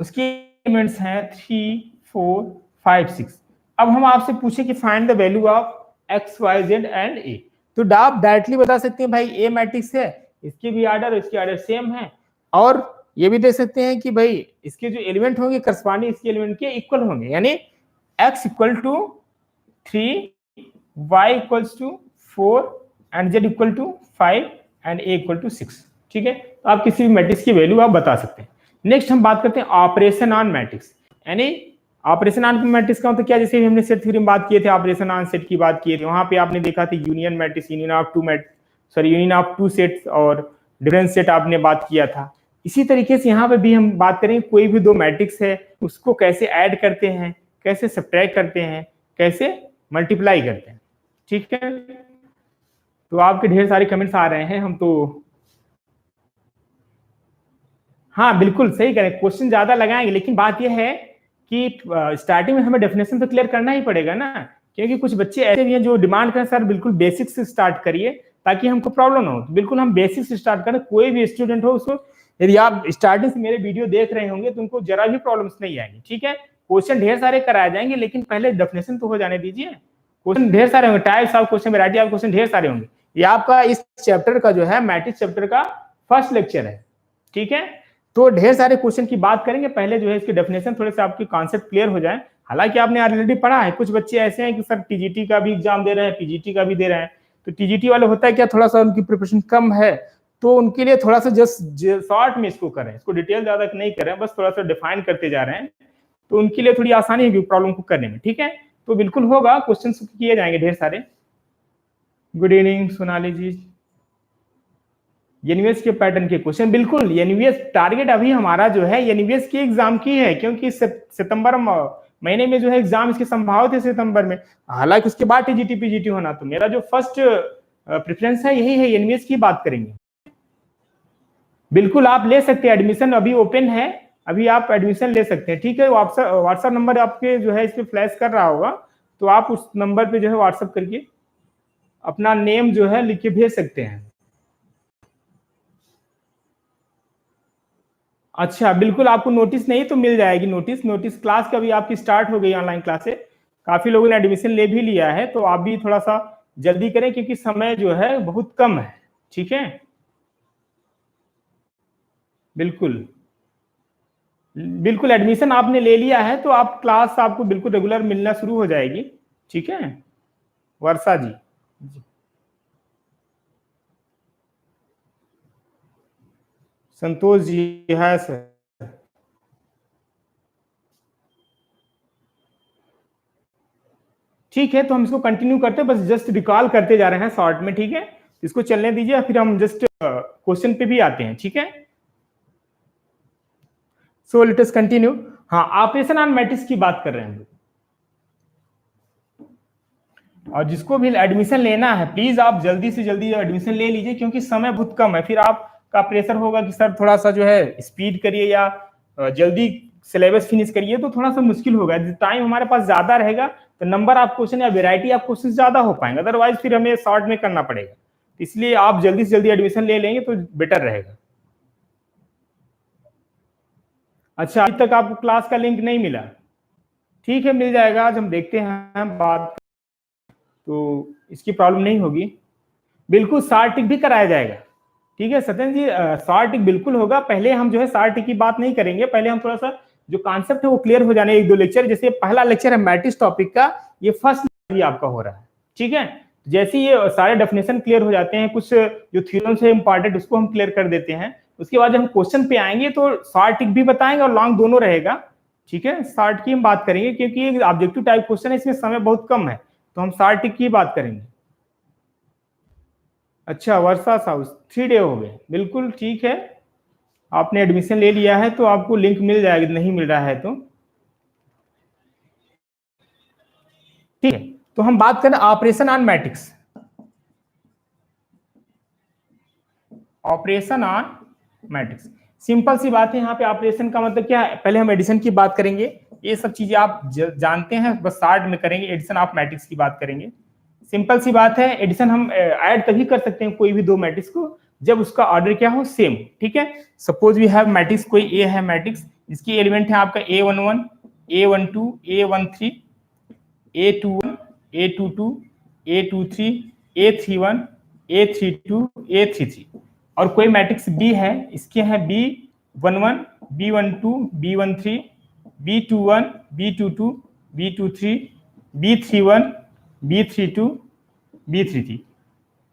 उसके एलिमेंट्स हैं 3 4 5 6। अब हम आपसे पूछे कि find the value of X Y Z and A, तो आप डायरेक्टली बता सकते हैं भाई ए मैट्रिक्स है, इसके भी ऑर्डर इसके ऑर्डर सेम है, और ये भी दे सकते हैं कि भाई इसके जो एलिमेंट होंगे करस्पॉन्डिंग इसके एलिमेंट के इक्वल होंगे, यानी X equal to 3, Y equals to 4 and Z equal to 5 and A equal to 6, ठीक है। तो आप किसी भी मैट्रिक्स की वैल्यू आप बता सकते हैं। नेक्स्ट हम बात करते हैं ऑपरेशन ऑन मैट्रिक्स, यानी ऑपरेशन ऑन मैट्रिक्स का मतलब क्या, जैसे हमने सेट थ्योरी में बात किए थे, ऑपरेशन ऑन सेट की बात किए थे, वहां पे आपने देखा था union matrix, union of two sets और डिफरेंस सेट आपने बात किया था। इसी तरीके से यहाँ पे भी हम बात करेंगे कोई भी दो मैट्रिक्स है उसको कैसे ऐड करते हैं, कैसे सब्ट्रैक्ट करते हैं, कैसे मल्टीप्लाई करते हैं, ठीक है। तो आपके ढेर सारे कमेंट्स आ रहे हैं, हम तो हाँ बिल्कुल सही करें, क्वेश्चन ज्यादा लगाएंगे, लेकिन बात यह है कि स्टार्टिंग में हमें डेफिनेशन तो क्लियर करना ही पड़ेगा ना, क्योंकि कुछ बच्चे ऐसे भी हैं जो डिमांड करें सर बिल्कुल बेसिक से स्टार्ट करिए ताकि हमको प्रॉब्लम ना हो। तो बिल्कुल हम बेसिक से स्टार्ट करें, कोई भी स्टूडेंट हो उसको, यदि आप स्टार्टिंग से मेरे वीडियो देख रहे होंगे तो उनको जरा भी प्रॉब्लम्स नहीं आएंगी, ठीक है। क्वेश्चन ढेर सारे कराए जाएंगे, लेकिन पहले डेफिनेशन तो हो जाने दीजिए। क्वेश्चन ढेर सारे होंगे, types of question, variety of question ढेर सारे होंगे। ये आपका इस चैप्टर का जो है मैट्रिक्स चैप्टर का फर्स्ट लेक्चर है, ठीक है। तो ढेर सारे क्वेश्चन की बात करेंगे, पहले जो है इसकी डेफिनेशन थोड़े से आपकी कॉन्सेप्ट क्लियर हो जाए। हालांकि आपने ऑलरेडी पढ़ा है, कुछ बच्चे ऐसे हैं कि सर टीजीटी का भी एग्जाम दे रहे हैं, पीजीटी का भी दे रहे हैं, तो टीजीटी वाले होता है क्या, थोड़ा सा उनकी प्रिपरेशन कम है, तो उनके लिए थोड़ा सा जस्ट शॉर्ट में इसको करें, इसको डिटेल ज्यादा नहीं करें, बस थोड़ा सा डिफाइन करते जा रहे हैं, तो उनके लिए थोड़ी आसानी होगी प्रॉब्लम को करने में। ठीक है, तो बिल्कुल होगा, क्वेश्चन किए जाएंगे ढेर सारे। गुड इवनिंग सोनाली जी। एनवीएस के पैटर्न के क्वेश्चन, बिल्कुल एनवीएस टारगेट अभी हमारा जो है एनवीएस के एग्जाम की है, क्योंकि सितंबर महीने में जो है एग्जाम इसके संभावित है सितंबर में, हालांकि उसके बाद टीजीटी पीजीटी होना, तो मेरा जो फर्स्ट प्रेफरेंस है यही है, एनवीएस की बात करेंगे। बिल्कुल आप ले सकते हैं, एडमिशन अभी ओपन है, अभी आप एडमिशन ले सकते हैं। ठीक है, व्हाट्सएप नंबर आपके जो है इस पे फ्लैश कर रहा होगा, तो आप उस नंबर पे जो है व्हाट्सएप करके अपना नेम जो है लिख के भेज सकते हैं। अच्छा, बिल्कुल आपको नोटिस नहीं तो मिल जाएगी नोटिस क्लास का भी आपकी स्टार्ट हो गई, ऑनलाइन क्लासेस, काफी लोगों ने एडमिशन ले भी लिया है, तो आप भी थोड़ा सा जल्दी करें क्योंकि समय जो है बहुत कम है। ठीक है, बिल्कुल बिल्कुल एडमिशन आपने ले लिया है तो आप क्लास आपको बिल्कुल रेगुलर मिलना शुरू हो जाएगी। ठीक है वर्षा जी, संतोष जी है सर। ठीक है, तो हम इसको कंटिन्यू करते हैं, बस जस्ट रिकॉल करते जा रहे हैं शॉर्ट में। ठीक है, इसको चलने दीजिए, फिर हम जस्ट क्वेश्चन पे भी आते हैं। ठीक है, सो लेट अस कंटिन्यू। हाँ, ऑपरेशन ऑन मैट्रिक्स की बात कर रहे हैं, और जिसको भी एडमिशन लेना है प्लीज आप जल्दी से जल्दी एडमिशन ले लीजिए, क्योंकि समय बहुत कम है, फिर आपका प्रेशर होगा कि सर थोड़ा सा जो है स्पीड करिए या जल्दी सिलेबस फिनिश करिए, तो थोड़ा सा मुश्किल होगा। टाइम हमारे पास ज्यादा रहेगा तो नंबर ऑफ क्वेश्चन या वेराइटी ऑफ क्वेश्चन ज्यादा हो पाएंगे, अदरवाइज फिर हमें शॉर्ट में करना पड़ेगा। इसलिए आप जल्दी से जल्दी एडमिशन ले लेंगे तो बेटर रहेगा। अच्छा, अभी तक आपको क्लास का लिंक नहीं मिला? ठीक है, मिल जाएगा, आज हम देखते हैं बात, तो इसकी प्रॉब्लम नहीं होगी। बिल्कुल शार्ट टिक भी कराया जाएगा। ठीक है सत्यन जी, शार्ट टिक बिल्कुल होगा। पहले हम जो है शार्ट टिक की बात नहीं करेंगे, पहले हम थोड़ा सा जो कॉन्सेप्ट है वो क्लियर हो जाने, एक दो लेक्चर, जैसे पहला लेक्चर है मैट्रिक्स टॉपिक का, ये फर्स्ट लेक्चर आपका हो रहा है। ठीक है, जैसे ये सारे डेफिनेशन क्लियर हो जाते हैं, कुछ जो थ्योरम्स है इंपॉर्टेंट उसको हम क्लियर कर देते हैं, उसके बाद जब हम क्वेश्चन पे आएंगे तो शार्ट टिक भी बताएंगे और लॉन्ग दोनों रहेगा। ठीक है, शार्ट की हम बात करेंगे क्योंकि ये ऑब्जेक्टिव टाइप क्वेश्चन है, इसमें समय बहुत कम है, तो हम शार्ट टिक की बात करेंगे। अच्छा, वर्षा साउथ 3 डे हो गए, बिल्कुल ठीक है, आपने एडमिशन ले लिया है तो आपको लिंक मिल जाएगा, नहीं मिल रहा है तो ठीक है। तो हम बात करें operation on matrix. Operation on matrix simple सी बात है, यहाँ पे ऑपरेशन का मतलब क्या है, पहले हम एडिशन की बात करेंगे, ये सब चीजें आप जानते हैं, बस शार्ट में करेंगे, एडिशन ऑफ मैट्रिक्स की बात करेंगे। सिंपल सी बात है, एडिशन हम ऐड तभी कर सकते हैं कोई भी दो मैट्रिक्स को जब उसका ऑर्डर क्या हो, सेम। ठीक है, सपोज वी हैव मैट्रिक्स, कोई ए है मैट्रिक्स, इसकी एलिमेंट है आपका A11, A12, A13, A21, A22, A23, A31, A32, A33, और कोई मैट्रिक्स B है, इसके हैं B11, B12, B13, B21, B22, B23, B31, B32, B33।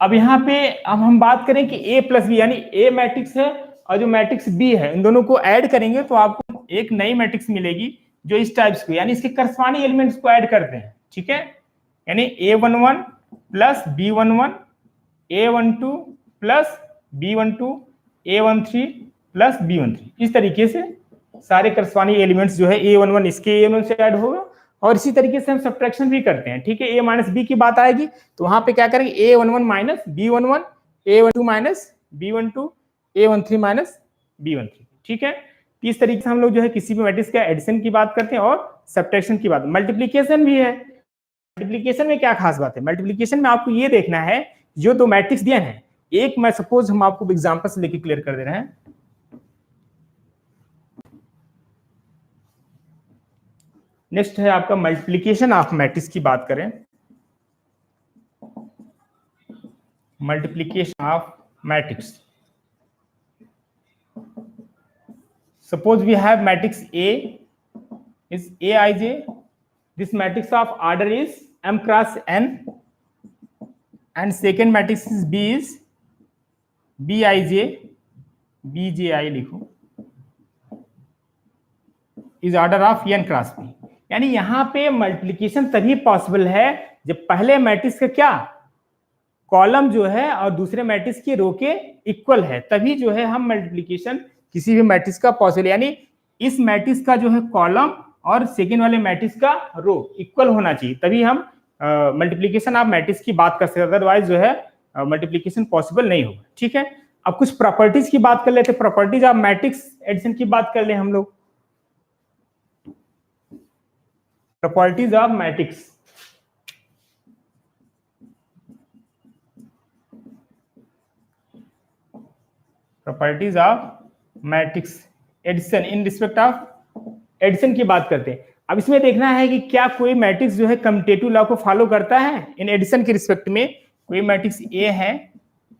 अब यहाँ पे अब हम बात करें कि A प्लस बी, यानी A मैट्रिक्स है और जो मैट्रिक्स B है, इन दोनों को ऐड करेंगे तो आपको एक नई मैट्रिक्स मिलेगी जो इस टाइप्स को, यानी इसके करस्पॉन्डिंग एलिमेंट्स को ऐड करते हैं। ठीक है, यानी A11 plus B11, A12 plus B12, A13 plus B13, इस तरीके से सारे करस्पॉन्डिंग एलिमेंट्स जो है A11 इसके A11 से ऐड होगा, और इसी तरीके से हम सब्ट्रैक्शन भी करते हैं। ठीक है, A माइनस बी की बात आएगी तो वहां पे क्या करेंगे, A11 minus B11, A12 minus B12, A13 minus B13। ठीक है, इस तरीके से हम लोग जो है किसी भी मैट्रिक्स का एडिशन की बात करते हैं और सब्ट्रैक्शन की बात। मल्टीप्लीकेशन भी है, मल्टीप्लीकेशन में क्या खास बात है, मल्टीप्लीकेशन में आपको ये देखना है जो दो मैट्रिक्स दिए हैं, एक मैं सपोज हम आपको एग्जांपल से लेके क्लियर कर दे रहे हैं। नेक्स्ट है आपका मल्टीप्लीकेशन ऑफ मैट्रिक्स की बात करें, multiplication of matrix. Suppose we have matrix A is Aij, this matrix of order is m cross n, and second matrix is B is B I J, B J I लिखो, is order of N cross P. यानी यहां पे मल्टीप्लीकेशन तभी पॉसिबल है जब पहले मैट्रिक्स का क्या कॉलम जो है और दूसरे मैट्रिक्स की रो के इक्वल है, तभी जो है हम मल्टीप्लीकेशन किसी भी मैट्रिक्स का पॉसिबल, यानी इस मैट्रिक्स का जो है कॉलम और सेकेंड वाले मैट्रिक्स का रो इक्वल होना चाहिए, तभी हम मल्टीप्लीकेशन ऑफ मैट्रिक्स की बात कर सकते हैं, अदरवाइज जो है मल्टीप्लीकेशन पॉसिबल नहीं होगा। ठीक है, अब कुछ प्रॉपर्टीज की बात कर लेते हैं, प्रॉपर्टीज ऑफ मैट्रिक्स एडिशन की बात कर ले हम लोग। Properties of matrix, properties of matrix addition in respect of addition की बात करते हैं। अब इसमें देखना है कि क्या कोई मैट्रिक्स जो है कम्यूटेटिव लॉ को फॉलो करता है इन एडिशन के रिस्पेक्ट में। कोई मैट्रिक्स ए है,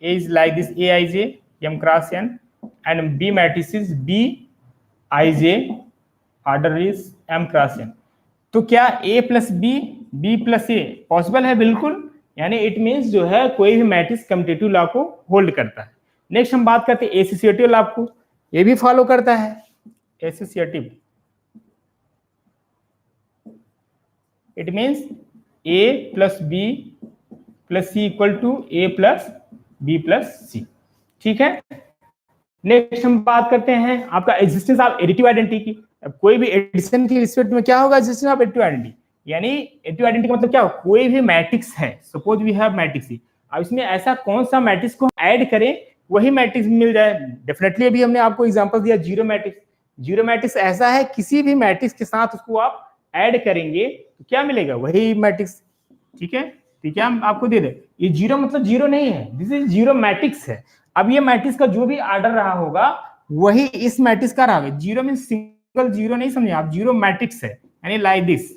A is like this A I J M cross N, and B matrix is B I J order is M cross N. तो क्या A plus B, B plus A possible है? बिल्कुल, यानी इट मीन्स जो है कोई भी मैट्रिक्स कम्यूटेटिव लॉ को होल्ड करता है। नेक्स्ट हम बात करते हैं एसोसिएटिव लॉ को, ये भी फॉलो करता है associative. It means A plus B plus C equal to A plus B plus C. ठीक है, नेक्स्ट हम बात करते हैं आपका एग्जिस्टेंस ऑफ एडिटिव आइडेंटिटी की। अब कोई भी एडिशन की रिस्पेक्ट में क्या होगा एग्जिस्टेंस ऑफ एडिटिव आइडेंटिटी, यानी एडिटिव आइडेंटिटी का मतलब क्या हो, कोई भी मैट्रिक्स है, सपोज वी हैव मैट्रिक्स, अब इसमें ऐसा कौन सा मैट्रिक्स को ऐड करें वही मैट्रिक्स मिल जाए। डेफिनेटली अभी हमने आपको एग्जांपल दिया जीरो मैट्रिक्स। जीरो मैट्रिक्स ऐसा है किसी भी मैट्रिक्स के साथ उसको आप ऐड करेंगे तो क्या मिलेगा, वही मैट्रिक्स। ठीक है, ठीक है, हम आपको दे दे, ये जीरो मतलब जीरो नहीं है, दिस इज जीरो मैट्रिक्स है। अब ये मैट्रिक्स का जो भी ऑर्डर रहा होगा वही इस मैट्रिक्स का रहा। जीरो मीन सिंगल जीरो नहीं समझे आप, जीरो मैट्रिक्स है, यानी लाइक दिस।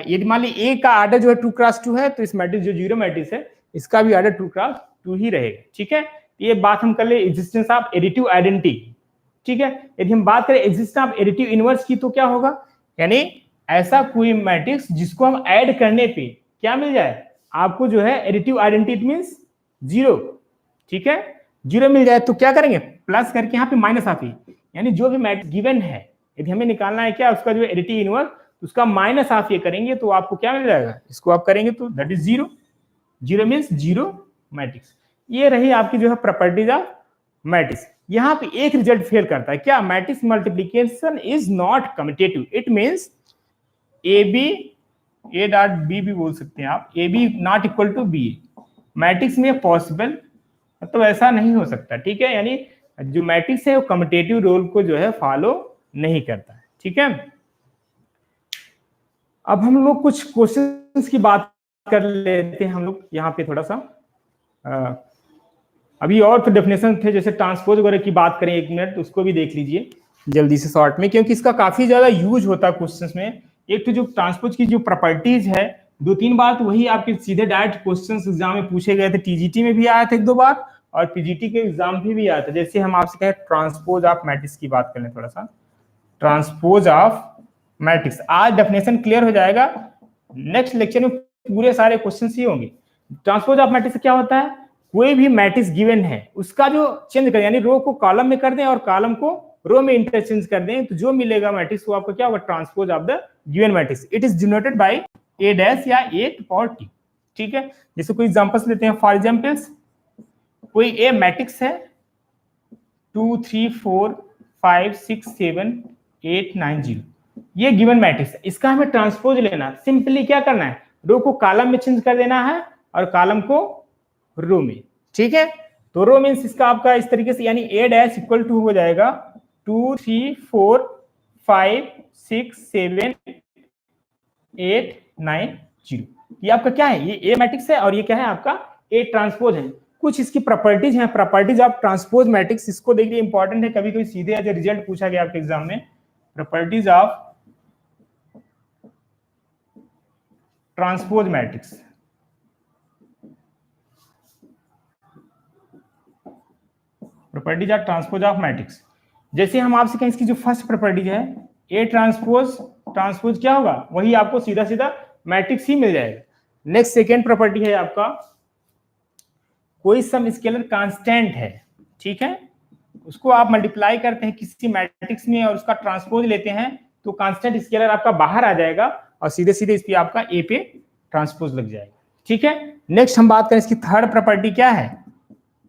यदि मान ली ए का ऑर्डर जो है 2x2 है, तो इस मैट्रिक्स जो जीरो मैट्रिक्स है इसका भी ऑर्डर 2x2 ही रहेगा। ठीक है, ये बात हम कर ले एग्जिस्टेंस ऑफ एडिटिव आइडेंटिटी। ठीक है, यदि हम बात करें एग्जिस्टेंस ऑफ एडिटिव इनवर्स की तो क्या होगा, यानी ऐसा कोई मैट्रिक्स जिसको हम ऐड करने पे क्या मिल जाए आपको, जो है एडिटिव आइडेंटिटी मींस जीरो। ठीक है, जीरो मिल जाए तो क्या करेंगे, प्लस करके यहाँ पे माइनस ऑफ ए, यानी जो भी मैट्रिक्स गिवन है यदि हमें निकालना है क्या उसका जो एडिटिव इनवर्स, उसका माइनस ऑफ ए करेंगे तो आपको क्या मिल जाएगा, इसको आप करेंगे तो that is zero. Zero means zero matrix. ये रही आपकी जो है प्रॉपर्टीज ऑफ मैट्रिक्स। यहाँ पे एक रिजल्ट फेल करता है क्या, matrix multiplication is not commutative. It means A B, A dot B भी बोल सकते हैं आप, A B not equal to B matrix में पॉसिबल, तो ऐसा नहीं हो सकता। ठीक है, यानी जो मैट्रिक्स है वो कम्यूटेटिव रूल को जो है फॉलो नहीं करता है। ठीक है, अब हम लोग कुछ क्वेश्चंस की बात कर लेते हैं हम लोग यहाँ पे थोड़ा सा। अभी और तो डेफिनेशन थे, जैसे ट्रांसपोज वगैरह की बात करें, एक मिनट उसको भी देख लीजिए जल्दी से शॉर्ट में, क्योंकि इसका काफी ज्यादा यूज होता है क्वेश्चंस में। एक तो जो ट्रांसपोज की जो प्रॉपर्टीज है, दो तीन बार तो वही आपके सीधे डायरेक्ट क्वेश्चंस एग्जाम में पूछे गए थे, टीजीटी में भी आया था एक दो बार और पीजीटी के एग्जाम में भी आया था। जैसे हम आपसे कहें ट्रांसपोज ऑफ मैट्रिक्स की बात कर लें थोड़ा सा, ट्रांसपोज ऑफ मैट्रिक्स, आज डेफिनेशन क्लियर हो जाएगा, नेक्स्ट लेक्चर में पूरे सारे क्वेश्चन ही होंगे। ट्रांसपोज ऑफ मैट्रिक्स क्या होता है, कोई भी मैट्रिक्स गिवन है उसका जो चेंज करें, यानी रो को कॉलम में कर दें और कॉलम को रो में इंटरचेंज कर दें, तो जो मिलेगा मैट्रिक्स वो आपको क्या होगा, transpose of the given matrix. It is denoted by A dash या ए टू पावर टी। ठीक है, जैसे कोई एग्जांपल्स लेते हैं, फॉर एग्जांपल्स कोई ए मैट्रिक्स है 2 3 4 5 6 7 8 9 0, ये गिवन मैट्रिक्स है, इसका हमें ट्रांसपोज लेना। सिंपली क्या करना है, रो को कॉलम में चेंज कर देना है और कॉलम को रो में। ठीक है, तो रो मींस इसका आपका इस तरीके से, यानी ए डैश इक्वल टू हो जाएगा 2 3 4 5 6 7 8 9 0। ये आपका क्या है, ये ए मैट्रिक्स है और ये क्या है आपका ए ट्रांसपोज है। कुछ इसकी प्रॉपर्टीज हैं, प्रॉपर्टीज ऑफ ट्रांसपोज मैट्रिक्स, इसको देखिए इंपॉर्टेंट है, कभी कभी सीधे एज रिजल्ट पूछा गया आपके एग्जाम में। Properties of transpose matrix, properties of transpose of matrix. जैसे हम आपसे कहें इसकी जो फर्स्ट प्रॉपर्टीज है ए ट्रांसपोज, ट्रांसपोज क्या होगा, वही आपको सीधा सीधा मैट्रिक्स ही मिल जाएगा। नेक्स्ट सेकेंड प्रॉपर्टी है आपका कोई सम स्केलर कांस्टेंट है, ठीक है, उसको आप मल्टीप्लाई करते हैं किसी मैट्रिक्स में और उसका ट्रांसपोज लेते हैं तो कांस्टेंट स्केलर आपका बाहर आ जाएगा और सीधे सीधे इस पे आपका ए पे ट्रांसपोज लग जाएगा, ठीक है। नेक्स्ट हम बात करें इसकी थर्ड प्रॉपर्टी क्या है,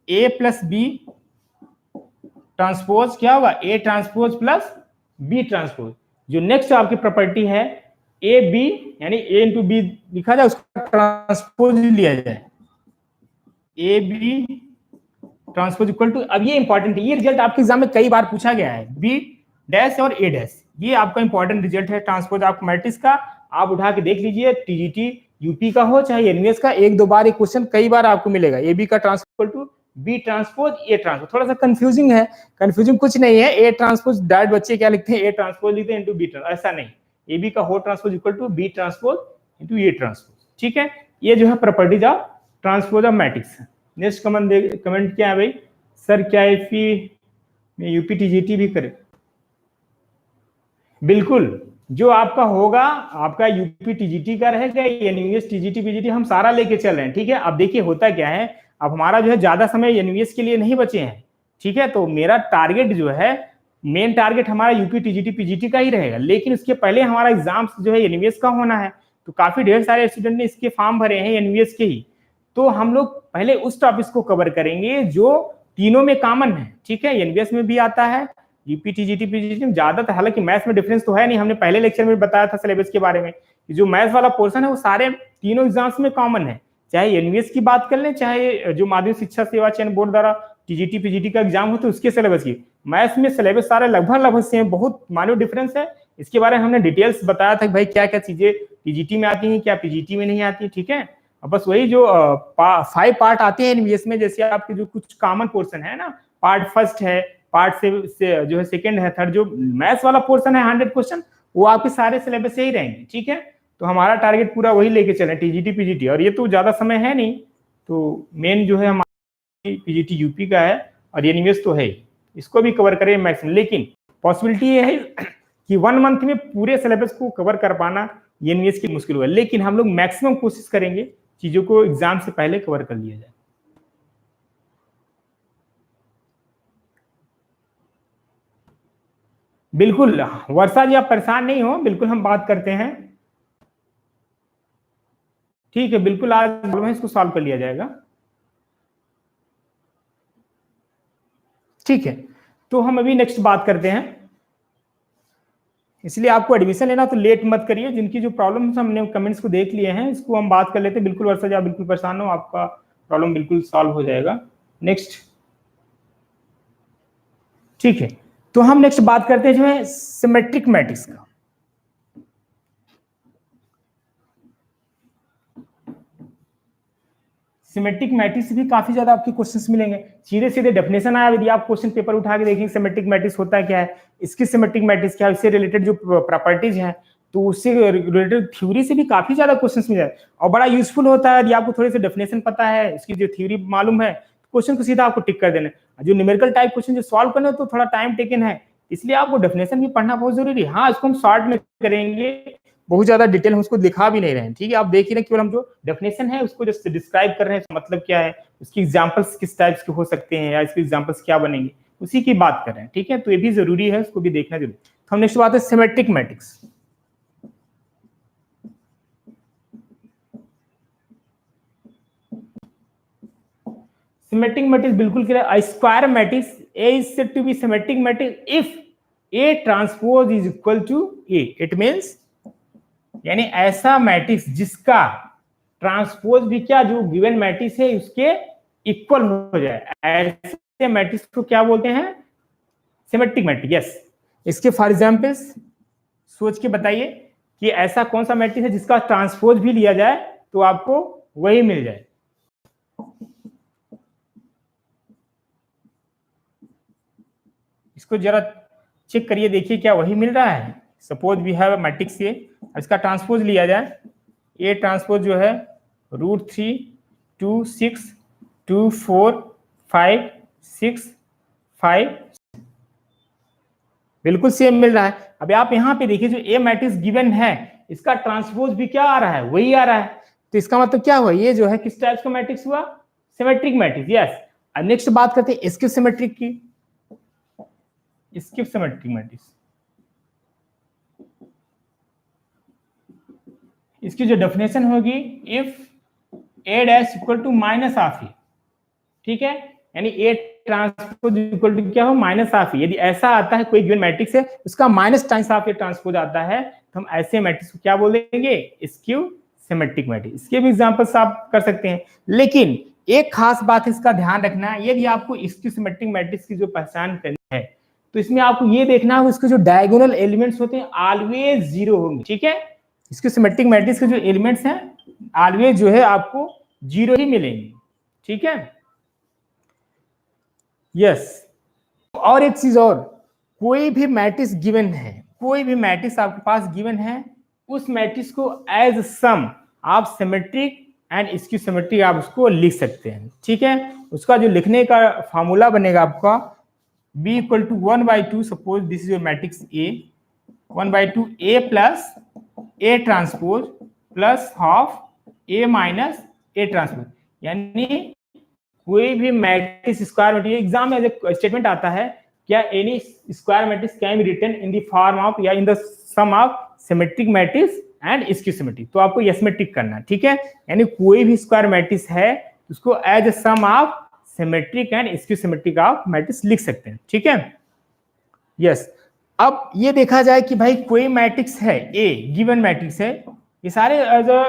ए प्लस बी ट्रांसपोज क्या होगा, A transpose plus B transpose. जो नेक्स्ट आपकी प्रॉपर्टी है ए बी यानी ए इंटू बी लिखा जाए उसका ट्रांसपोज लिया जाए, A B transpose equal to, अब ये इंपॉर्टेंट है, ये रिजल्ट आपके एग्जाम में कई बार पूछा गया है, बी डैश और ए डैश, ये आपका इंपॉर्टेंट रिजल्ट है ट्रांसपोज आपको मैट्रिक्स का, आप उठा के देख लीजिए, टीजीटी यूपी का हो चाहे एनवीएस का, एक दो बार एक क्वेश्चन कई बार आपको मिलेगा, ए बी का transpose to B transpose A transpose. थोड़ा सा कंफ्यूजिंग है, कंफ्यूजिंग कुछ नहीं है, ए ट्रांसपोज डायरेक्ट बच्चे क्या लिखते हैं, ए ट्रांसपोज लिखते हैं इनटू बी ट्रांसपोज, ऐसा नहीं, ए बी का whole transpose equal to B transpose into A transpose, ठीक है। ये जो है properties of transpose of matrix. Next comment क्या है भाई, सर क्या एफी में यूपी टीजीटी भी करे, बिल्कुल जो आपका होगा आपका यूपी टीजीटी का रहेगा, एनयूएस टीजीटी पीजीटी हम सारा लेके चल रहे हैं, ठीक है। अब देखिए होता क्या है, अब हमारा जो है ज्यादा समय एनयूएस के लिए नहीं बचे हैं, ठीक है, तो मेरा टारगेट जो है, मेन टारगेट हमारा यूपी टीजीटी पीजीटी का ही रहेगा, लेकिन उसके पहले हमारा एग्जाम जो है एनयूएस का होना है, तो काफी ढेर सारे स्टूडेंट ने इसके फॉर्म भरे हैं एनयूएस के ही, तो हम लोग पहले उस टॉपिक को कवर करेंगे जो तीनों में कॉमन है, ठीक है, एनवीएस में भी आता है, यूपी टीजीटी पीजीटी में ज्यादातर, हालांकि मैथ्स में डिफरेंस तो है नहीं, हमने पहले लेक्चर में बताया था सिलेबस के बारे में, जो मैथ्स वाला पोर्शन है वो सारे तीनों एग्जाम्स में कॉमन है, चाहे एनवीएस की बात कर लें, चाहे जो माध्यमिक शिक्षा सेवा चयन बोर्ड द्वारा टीजीटी पीजीटी का एग्जाम हो तो उसके सिलेबस की, मैथ्स में सिलेबस सारे लगभग सेम, बहुत माइन्यूट डिफरेंस है, इसके बारे में हमने डिटेल्स बताया था कि भाई क्या क्या चीजें टीजीटी में आती हैं, क्या पीजीटी में नहीं आती, ठीक है। बस वही जो 5 पार्ट आते हैं एनवीएस में, जैसे आपके जो कुछ कॉमन पोर्शन है ना, पार्ट फर्स्ट है, पार्ट से जो है सेकंड है, थर्ड, जो मैथ्स वाला पोर्शन है 100 क्वेश्चन वो आपके सारे सिलेबस से ही रहेंगे, ठीक है। तो हमारा टारगेट पूरा वही लेके चले टीजीटी पीजीटी, और ये तो ज्यादा समय है नहीं, तो मेन जो है हमारा पीजीटी यूपी का है और एनवीएस तो है, इसको भी कवर करें मैक्सिमम, लेकिन पॉसिबिलिटी ये है कि 1 मंथ में पूरे सिलेबस को कवर कर पाना एनवीएस की मुश्किल होगा, लेकिन हम लोग मैक्सिमम कोशिश करेंगे चीजों को एग्जाम से पहले कवर कर लिया जाए। बिल्कुल वर्षा जी आप परेशान नहीं हो, बिल्कुल हम बात करते हैं, ठीक है, बिल्कुल आज इसको सॉल्व कर लिया जाएगा, ठीक है। तो हम अभी नेक्स्ट बात करते हैं, इसलिए आपको एडमिशन लेना तो लेट मत करिए, जिनकी जो प्रॉब्लम हमने कमेंट्स को देख लिए हैं इसको हम बात कर लेते हैं, बिल्कुल वर्षा जी आप बिल्कुल परेशान हो, आपका प्रॉब्लम बिल्कुल सॉल्व हो जाएगा। नेक्स्ट, ठीक है, तो हम नेक्स्ट बात करते हैं जो है सिमेट्रिक मैट्रिक्स का। सिमेट्रिक मैट्रिक्स भी काफी ज्यादा आपके क्वेश्चंस मिलेंगे, सीधे सीधे डेफिनेशन आया, यदि आप क्वेश्चन पेपर उठा के देखेंगे सिमेट्रिक मैट्रिक्स होता है क्या है, इसकी सिमेट्रिक मैट्रिक्स क्या है, इससे रिलेटेड जो प्रॉपर्टीज हैं तो उससे रिलेटेड थ्योरी से भी काफी ज्यादा क्वेश्चंस मिल जाए, और बड़ा यूजफुल होता है यदि आपको थोड़ी सी डेफिनेशन पता है, इसकी जो थ्योरी मालूम है, क्वेश्चन को सीधा आपको टिक कर देना, जो न्यूमेरिकल टाइप क्वेश्चन जो सॉल्व करना तो थोड़ा टाइम टेकन है, इसलिए आपको डेफिनेशन भी पढ़ना बहुत जरूरी है। हाँ, इसको हम शॉर्ट में करेंगे, बहुत ज्यादा डिटेल हम उसको दिखा भी नहीं रहे हैं, ठीक है, आप देख ही रहे केवल हम जो डेफिनेशन है उसको जस्ट डिस्क्राइब कर रहे हैं, मतलब क्या है, उसकी एग्जांपल्स किस टाइप्स के हो सकते हैं या इसके एग्जांपल्स क्या बनेंगे, उसी की बात कर रहे हैं, ठीक है, तो ये भी जरूरी है, उसको भी देखना जरूरी। तो हम नेक्स्ट बात है सिमेट्रिक मैट्रिक्स। सिमेट्रिक मैट्रिक्स बिल्कुल clear, a square matrix A is said to be symmetric matrix if A transpose is equal to A. It means यानी ऐसा मैट्रिक्स जिसका ट्रांसपोज भी क्या जो गिवन मैट्रिक्स है उसके इक्वल हो जाए, ऐसे मैट्रिक्स को क्या बोलते हैं, सिमेट्रिक मैट्रिक्स। यस, इसके फॉर एग्जांपल्स सोच के बताइए कि ऐसा कौन सा मैट्रिक्स है जिसका ट्रांसपोज भी लिया जाए तो आपको वही मिल जाए। इसको जरा चेक करिए, देखिए क्या वही मिल रहा है। Suppose we have matrix A, इसका ट्रांसपोज लिया जाए, ए ट्रांसपोज जो है √3 2 6 2 4 5 6 5, बिल्कुल सेम मिल रहा है। अभी आप यहाँ पे देखिए जो ए मैट्रिक्स गिवन है इसका ट्रांसपोज भी क्या आ रहा है, वही आ रहा है, तो इसका मतलब क्या हुआ, ये जो है किस टाइप का मैट्रिक्स हुआ, सिमेट्रिक मैट्रिक्स, यस। अब नेक्स्ट बात करते हैं स्क्यू सिमेट्रिक की। स्क्यू सिमेट्रिक मैट्रिक्स, इसकी जो डेफिनेशन होगी, if A dash equal to minus half A, ठीक है, यानी ए ट्रांसपोज इक्वल टू क्या हो, माइनस हाफ ए। यदि ऐसा आता है कोई गिवन मैट्रिक्स है उसका minus times half A transpose आता है, तो हम ऐसे मैट्रिक्स को क्या बोल देंगे, स्क्यू सिमेट्रिक मैट्रिक्स। इसके भी एग्जांपल्स आप कर सकते हैं, लेकिन एक खास बात इसका ध्यान रखना है, यदि आपको स्क्यू सिमेट्रिक मैट्रिक्स की जो पहचान करनी है तो इसमें आपको ये देखना है उसके जो डायगोनल एलिमेंट्स होते हैं ऑलवेज जीरो होंगे, ठीक है। स्क्यू सिमेट्रिक मैट्रिक्स के जो एलिमेंट्स हैं ऑलवेज जो है आपको जीरो ही मिलेंगे, ठीक है, यस। और एक चीज और, कोई भी मैट्रिक्स गिवन है, कोई भी मैट्रिक्स आपके पास गिवन है, उस मैट्रिक्स को एज सम आप सिमेट्रिक एंड स्क्यू सिमेट्रिक आप उसको लिख सकते हैं, ठीक है। उसका जो लिखने का फॉर्मूला बनेगा आपका b equal to 1/2, suppose this is your matrix A, 1/2 A plus A transpose plus half A minus A transpose. यानी कोई भी मैट्रिक्स स्क्वायर मैट्रिक्स, एग्जाम में स्टेटमेंट आता है, क्या any square matrix can be written in the form of या in the sum of symmetric matrix and skew symmetric, तो आपको यस में टिक करना है, ठीक है। यानी कोई भी स्क्वायर मैट्रिक्स है उसको as a sum of symmetric and skew symmetric आप मैट्रिक्स लिख सकते हैं, ठीक है, यस। अब ये देखा जाए कि भाई कोई मैट्रिक्स है ए, गिवन मैट्रिक्स है, ये सारे एज अ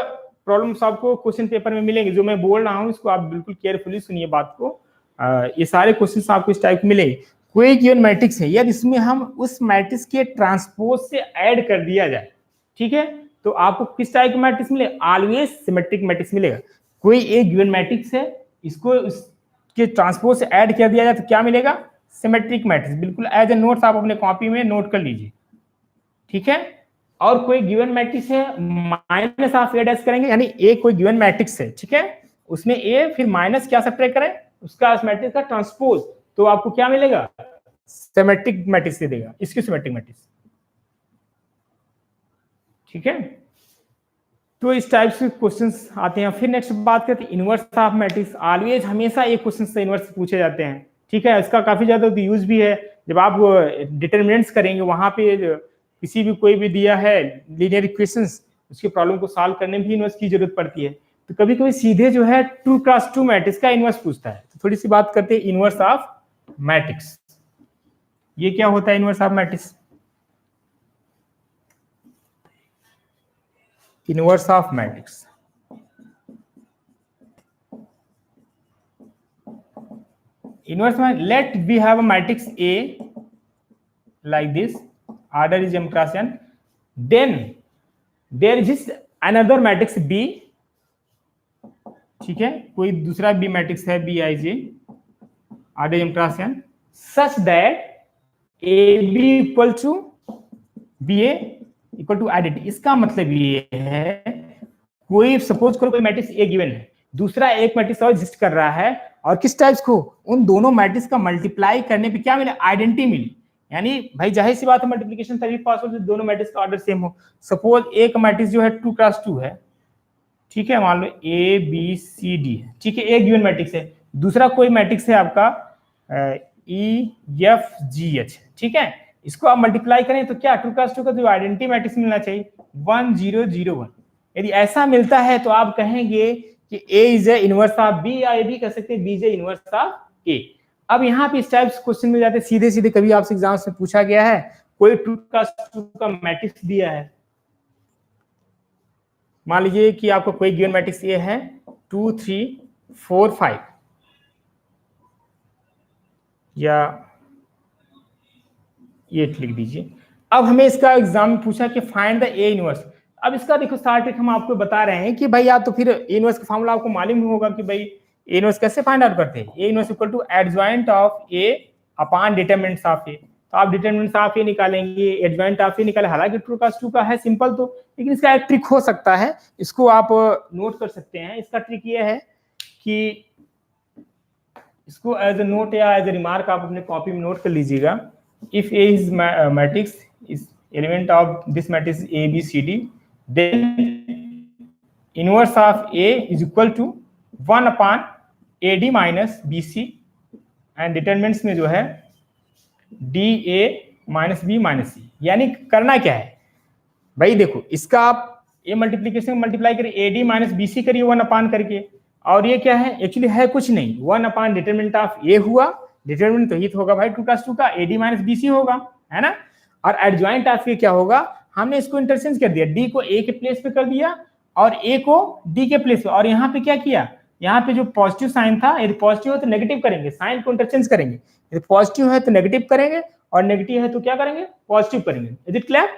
प्रॉब्लम्स आपको क्वेश्चन पेपर में मिलेंगे, जो मैं बोल रहा हूं इसको आप बिल्कुल केयरफुली सुनिए बात को। ये सारे क्वेश्चंस आपको इस टाइप मिलेंगे। कोई गिवन मैट्रिक्स है, यदि इसमें हम उस मैट्रिक्स के ट्रांसपोज से ऐड कर दिया जाए, ठीक है, तो आपको किस टाइप का मैट्रिक्स मिलेगा, ऑलवेज सिमेट्रिक मैट्रिक्स मिलेगा। कोई एक गिवन मैट्रिक्स है, इसको इसके ट्रांसपोज से ऐड कर दिया जाए तो क्या मिलेगा, सिमेट्रिक मैट्रिक्स। बिल्कुल एज ए नोट्स आप अपने कॉपी में नोट कर लीजिए, ठीक है। और कोई गिवन मैट्रिक्स है, माइनस ऑफ ए डैश करेंगे, यानी ए कोई गिवन मैट्रिक्स है, ठीक है, उसमें ए फिर माइनस क्या सब्ट्रैक्ट करें, उसका मैट्रिक्स का ट्रांसपोज, तो आपको क्या मिलेगा, सिमेट्रिक मैट्रिक्स दे देगा, स्क्यू सिमेट्रिक मैट्रिक्स, ठीक है। तो इस टाइप से क्वेश्चंस आते हैं। फिर नेक्स्ट बात करते हैं इनवर्स ऑफ मैट्रिक्स। ऑलवेज हमेशा ये क्वेश्चन से इनवर्स पूछे जाते हैं, ठीक है, इसका काफी ज्यादा यूज भी है। जब आप डिटरमिनेंट्स करेंगे वहां पे किसी भी कोई भी दिया है लीनियर इक्वेशंस, उसकी प्रॉब्लम को सॉल्व करने में भी इनवर्स की जरूरत पड़ती है, तो कभी कभी सीधे जो है 2x2 मैट्रिक्स का इनवर्स पूछता है। तो थोड़ी सी बात करते हैं इनवर्स ऑफ मैट्रिक्स। ये क्या होता है inverse of matrix, inverse of matrix, inverse में let we have a matrix A like this, order is m cross n, then there is another matrix B, ठीक है, कोई दूसरा B मैट्रिक्स है Bij, order m cross n, such that AB equal to BA equal to identity। इसका मतलब ये है, कोई सपोज करो कोई मैट्रिक्स A गिवन है, दूसरा एक मैट्रिक्स और एग्जिस्ट कर रहा है, और किस टाइप्स को, उन दोनों मैट्रिक्स का मल्टीप्लाई करने पे क्या मिले, आइडेंटिटी मिली। यानी भाई जाहिर सी बात है मल्टीप्लिकेशन तभी पॉसिबल जब दोनों मैट्रिक्स का ऑर्डर सेम हो। सपोज एक मैट्रिक्स जो है 2x2 है, ठीक है, मान लो A B C D है, ठीक है, एक गिवन मैट्रिक्स है, दूसरा कोई मैट्रिक्स है आपका E F G H, ठीक है, इसको आप मल्टीप्लाई करें तो क्या 2x2 का जो आइडेंटिटी मैट्रिक्स मिलना चाहिए 1 0 0 1। यदि ऐसा मिलता है तो आप कहेंगे कि A is A inverse of B, या A भी कह सकते हैं B is A inverse of A। अब यहाँ पे इस टाइप क्वेश्चन मिल जाते हैं सीधे सीधे। कभी आपसे एग्जाम में पूछा गया है, कोई 2x2 का मैट्रिक्स दिया है, मान लीजिए कि आपको कोई गिवन मैट्रिक्स ये है 2 3 4 5, या ये लिख दीजिए। अब हमें इसका एग्जाम में पूछा कि फाइंड द ए इनवर्स। अब इसका देखो सार ट्रिक हम आपको बता रहे हैं कि भाई या तो फिर ए इनवर्स का फॉर्मूला आपको मालूम होगा कि भाई ए इनवर्स कैसे फाइंड आउट करते हैं। A inverse equal to adjoint of A upon determinants of A. तो आप डिटरमिनेंट्स ऑफ ए निकालेंगे, एडजॉइंट ऑफ ए निकाले, हालांकि 2x2 का है सिंपल तो, लेकिन इसका एक ट्रिक हो सकता है, इसको आप नोट कर सकते हैं। इसका ट्रिक ये है कि इसको एज ए नोट या एज ए रिमार्क आप अपने कॉपी में नोट कर लीजिएगा। If A is matrix is element of this matrix A B C D, then inverse of A is equal to 1 upon A D minus B C and determinants में जो है D A minus B minus C. यानी करना क्या है भाई, देखो इसका आप ए मल्टीप्लीकेशन मल्टीप्लाई करिए, A D minus B C करिए 1 अपान करके, और ये क्या है एक्चुअली है कुछ नहीं, 1 अपान डिटरमिनेंट ऑफ ए हुआ, डिटरमिनेंट तो ही तो होगा भाई 2+2 का, A D minus B C होगा, है ना। और एडजॉइंट ऑफ ये क्या होगा, हमने इसको इंटरचेंज कर दिया, डी को ए के प्लेस पे कर दिया और ए को डी के प्लेस पे, और यहाँ पे क्या किया, यहाँ पे जो पॉजिटिव साइन था, यदि पॉजिटिव है तो नेगेटिव करेंगे, साइन को इंटरचेंज करेंगे, यदि पॉजिटिव है तो नेगेटिव करेंगे और नेगेटिव है तो क्या करेंगे, पॉजिटिव करेंगे। Is it clear?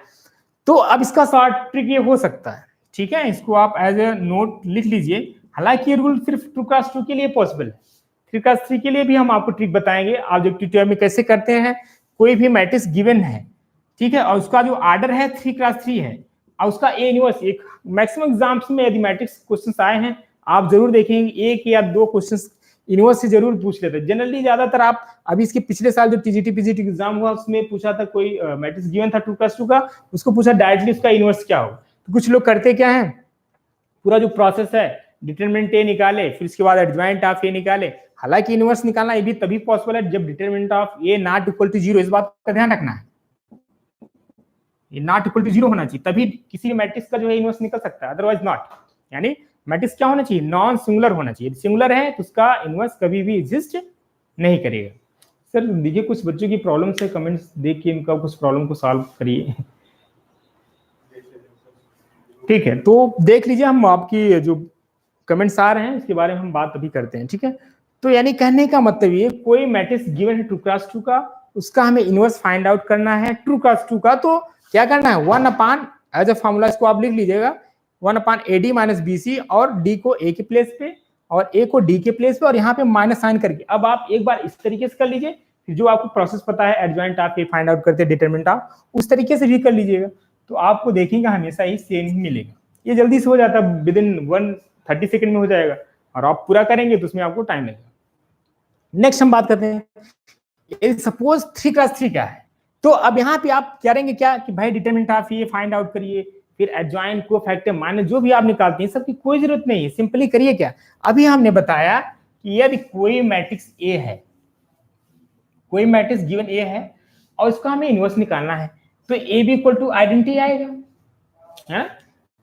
तो अब इसका शॉर्ट ट्रिक ये हो सकता है, ठीक है, इसको आप एज ए नोट लिख लीजिए। हालांकि ये रूल सिर्फ 2x2 के लिए पॉसिबल है, 3x3 के लिए भी हम आपको ट्रिक बताएंगे ऑब्जेक्टिव थ्योरम में कैसे करते हैं। कोई भी मैट्रिक्स गिवन है, ठीक है, और उसका जो ऑर्डर है 3x3 है, और उसका ए इनवर्स, एक मैक्सिमम एग्जाम्स में यदि मैट्रिक्स क्वेश्चन आए हैं आप जरूर देखेंगे, एक या दो क्वेश्चन इनवर्स से जरूर पूछ लेते हैं। जनरली ज्यादातर आप अभी इसके पिछले साल जो टीजीटी पीजीटी एग्जाम हुआ उसमें पूछा था, कोई मैट्रिक्स गिवन था 2x2 का, उसको पूछा डायरेक्टली उसका इनवर्स क्या हो। तो कुछ लोग करते क्या है, पूरा जो प्रोसेस है डिटरमिनेंट ए निकाले, फिर इसके बाद एडजॉइंट ऑफ ए निकाले। हालांकि इनवर्स निकालना ये भी तभी पॉसिबल है जब determinant of A not equal to 0, इस बात का ध्यान रखना है, ये नॉट इक्वल टू 0 होना चाहिए, तभी किसी भी मैट्रिक्स का जो है इनवर्स निकल सकता है, अदरवाइज नॉट। यानी मैट्रिक्स क्या होना चाहिए, नॉन सिंगुलर होना चाहिए, सिंगुलर है तो उसका इनवर्स कभी भी एग्जिस्ट नहीं करेगा। सर देखिए कुछ बच्चों की प्रॉब्लम्स है, कमेंट्स देख के इनका कुछ प्रॉब्लम को सॉल्व करिए। ठीक है, तो देख लीजिए, हम आपकी जो कमेंट्स आ रहे हैं उसके बारे में हम बात अभी करते हैं, ठीक है। तो यानी कहने का मतलब ये, कोई मैट्रिक्स गिवन है 2x2 का, उसका हमें इनवर्स फाइंड आउट करना है 2x2 का, तो क्या करना है 1 अपान, एज अ फॉर्मूला इसको आप लिख लीजिएगा, 1 upon A D minus B C, और डी को ए के प्लेस पे और ए को डी के प्लेस पे, और यहाँ पे माइनस साइन करके। अब आप एक बार इस तरीके से कर लीजिए, फिर जो आपको प्रोसेस पता है adjoint of A find out करते हैं डिटरमिनेंट ऑफ, उस तरीके से भी कर लीजिएगा, तो आपको देखेंगे हमेशा ही सेम ही मिलेगा। ये जल्दी से हो जाता है, विद इन 130 सेकंड में हो जाएगा, और आप पूरा करेंगे तो उसमें आपको टाइम लगेगा। नेक्स्ट हम बात करते हैं, सपोज 3x3 क्या है, तो अब यहाँ पे आप करेंगे क्या कि भाई determinant of A find out करिए, फिर एडजॉइंट कोफैक्टर माइनस जो भी आप निकालते हैं, सबकी कोई जरूरत नहीं है, सिंपली करिए क्या, अभी हमने बताया कि यदि कोई मैट्रिक्स ए है, कोई मैट्रिक्स गिवन ए है और उसका हमें इनवर्स निकालना है, तो A B equal to identity आएगा, है,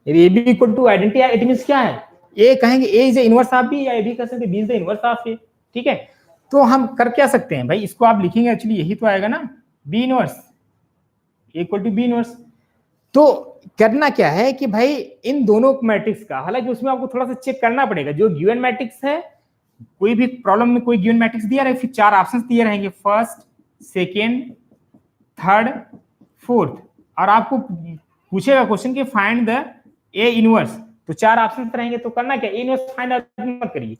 A B equal to identity आएगा, इट मींस क्या है, ए कहेंगे A is the inverse of B, या ए बी कह सकते B is the inverse of A, ठीक है। तो हम कर क्या सकते हैं भाई, इसको आप लिखेंगे एक्चुअली यही तो आएगा ना, B inverse equal to B inverse. तो करना क्या है कि भाई इन दोनों मैट्रिक्स का, हालांकि उसमें आपको थोड़ा सा चेक करना पड़ेगा, जो गिवन मैट्रिक्स है, कोई भी प्रॉब्लम में कोई गिवन मैट्रिक्स दिया रहे, फिर 4 ऑप्शंस दिए रहेंगे, फर्स्ट, सेकेंड, थर्ड, फोर्थ, और आपको पूछेगा क्वेश्चन कि फाइंड द ए इनवर्स, तो 4 ऑप्शन रहेंगे, तो करना क्या, ए इनवर्स फाइंड आउट मत करिए,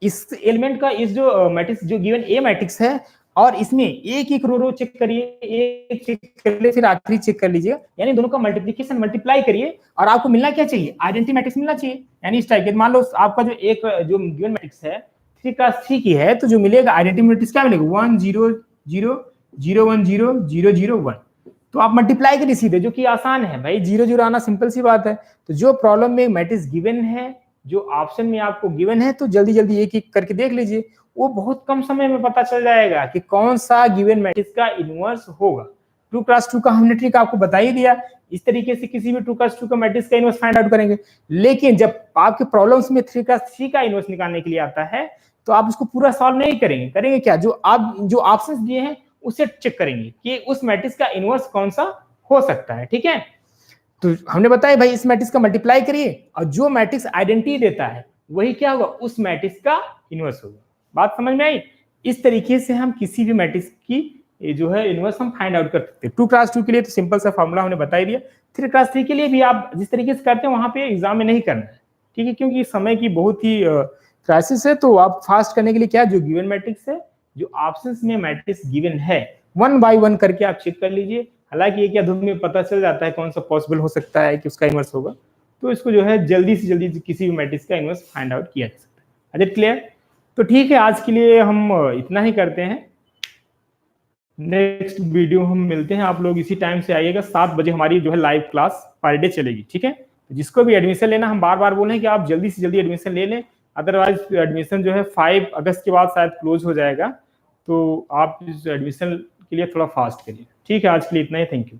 इस एलिमेंट का, इस जो मैट्रिक्स जो गिवन ए मैट्रिक्स है, और इसमें एक एक रो चेक करिए, एक चेक कर ले, फिर आखिरी चेक कर लीजिए, यानी दोनों का मल्टीप्लिकेशन मल्टीप्लाई करिए, और आपको मिलना क्या चाहिए, आइडेंटिटी मैट्रिक्स मिलना चाहिए। यानी इस टाइप के, मान लो आपका जो एक जो गिवन मैट्रिक्स है 3x3 की है, तो जो मिलेगा आइडेंटिटी मैट्रिक्स क्या मिलेगा, 1 0 0 0 1 0 0 0 1, तो आप मल्टीप्लाई करिए सीधे, जो कि आसान है भाई, 0 0 आना सिंपल सी बात है। तो जो प्रॉब्लम में मैट्रिक्स गिवन है, जो ऑप्शन में आपको गिवन है, तो जल्दी जल्दी एक एक करके देख लीजिए, वो बहुत कम समय में पता चल जाएगा कि कौन सा गिवन मैट्रिक्स का इनवर्स होगा। 2x2 का हमने ट्रिक आपको बता ही दिया, इस तरीके से किसी भी 2x2 का मैट्रिक्स का इनवर्स फाइंड आउट करेंगे। लेकिन जब आपके प्रॉब्लम्स में 3x3 का इनवर्स निकालने के लिए आता है, तो आप उसको पूरा सॉल्व नहीं करेंगे, करेंगे क्या, जो आप जो ऑप्शंस दिए हैं उसे चेक करेंगे कि उस मैट्रिक्स का इनवर्स कौन सा हो सकता है, ठीक है। तो हमने बताया भाई इस मैट्रिक्स का मल्टीप्लाई करिए, और जो मैट्रिक्स आइडेंटिटी देता है वही क्या होगा, उस मैट्रिक्स का इनवर्स होगा। बात समझ में आई? इस तरीके से हम किसी भी मैट्रिक्स की जो है इनवर्स हम फाइंड आउट कर सकते हैं। 2x2 के लिए तो सिंपल सा फॉर्मूला हमने बता ही दिया, 3x3 के लिए भी आप जिस तरीके से करते हैं वहां पे एग्जाम में नहीं करना है, ठीक है, क्योंकि समय की बहुत ही क्राइसिस है। तो आप फास्ट करने के लिए क्या, जो गिवन मैट्रिक्स है, जो ऑप्शंस में मैट्रिक्स गिवन है, 1 बाय 1 करके आप चेक कर लीजिए। हालांकि एक या दो में पता चल जाता है कौन सा पॉसिबल हो सकता है कि उसका इनवर्स होगा, तो इसको जो है जल्दी से जल्दी किसी भी मैट्रिक्स का इनवर्स फाइंड आउट किया जा सकता है। अच्छा क्लियर? तो ठीक है, आज के लिए हम इतना ही करते हैं। नेक्स्ट वीडियो हम मिलते हैं, आप लोग इसी टाइम से आइएगा, 7 बजे हमारी जो है लाइव क्लास पर डे चलेगी, ठीक है। तो जिसको भी एडमिशन लेना, हम बार बार बोल रहे हैं कि आप जल्दी से जल्दी एडमिशन ले लें, अदरवाइज एडमिशन जो है 5 अगस्त के बाद शायद क्लोज हो जाएगा, तो आप इस एडमिशन के लिए थोड़ा फास्ट करिए। ठीक है, आज के लिए इतना ही, थैंक यू।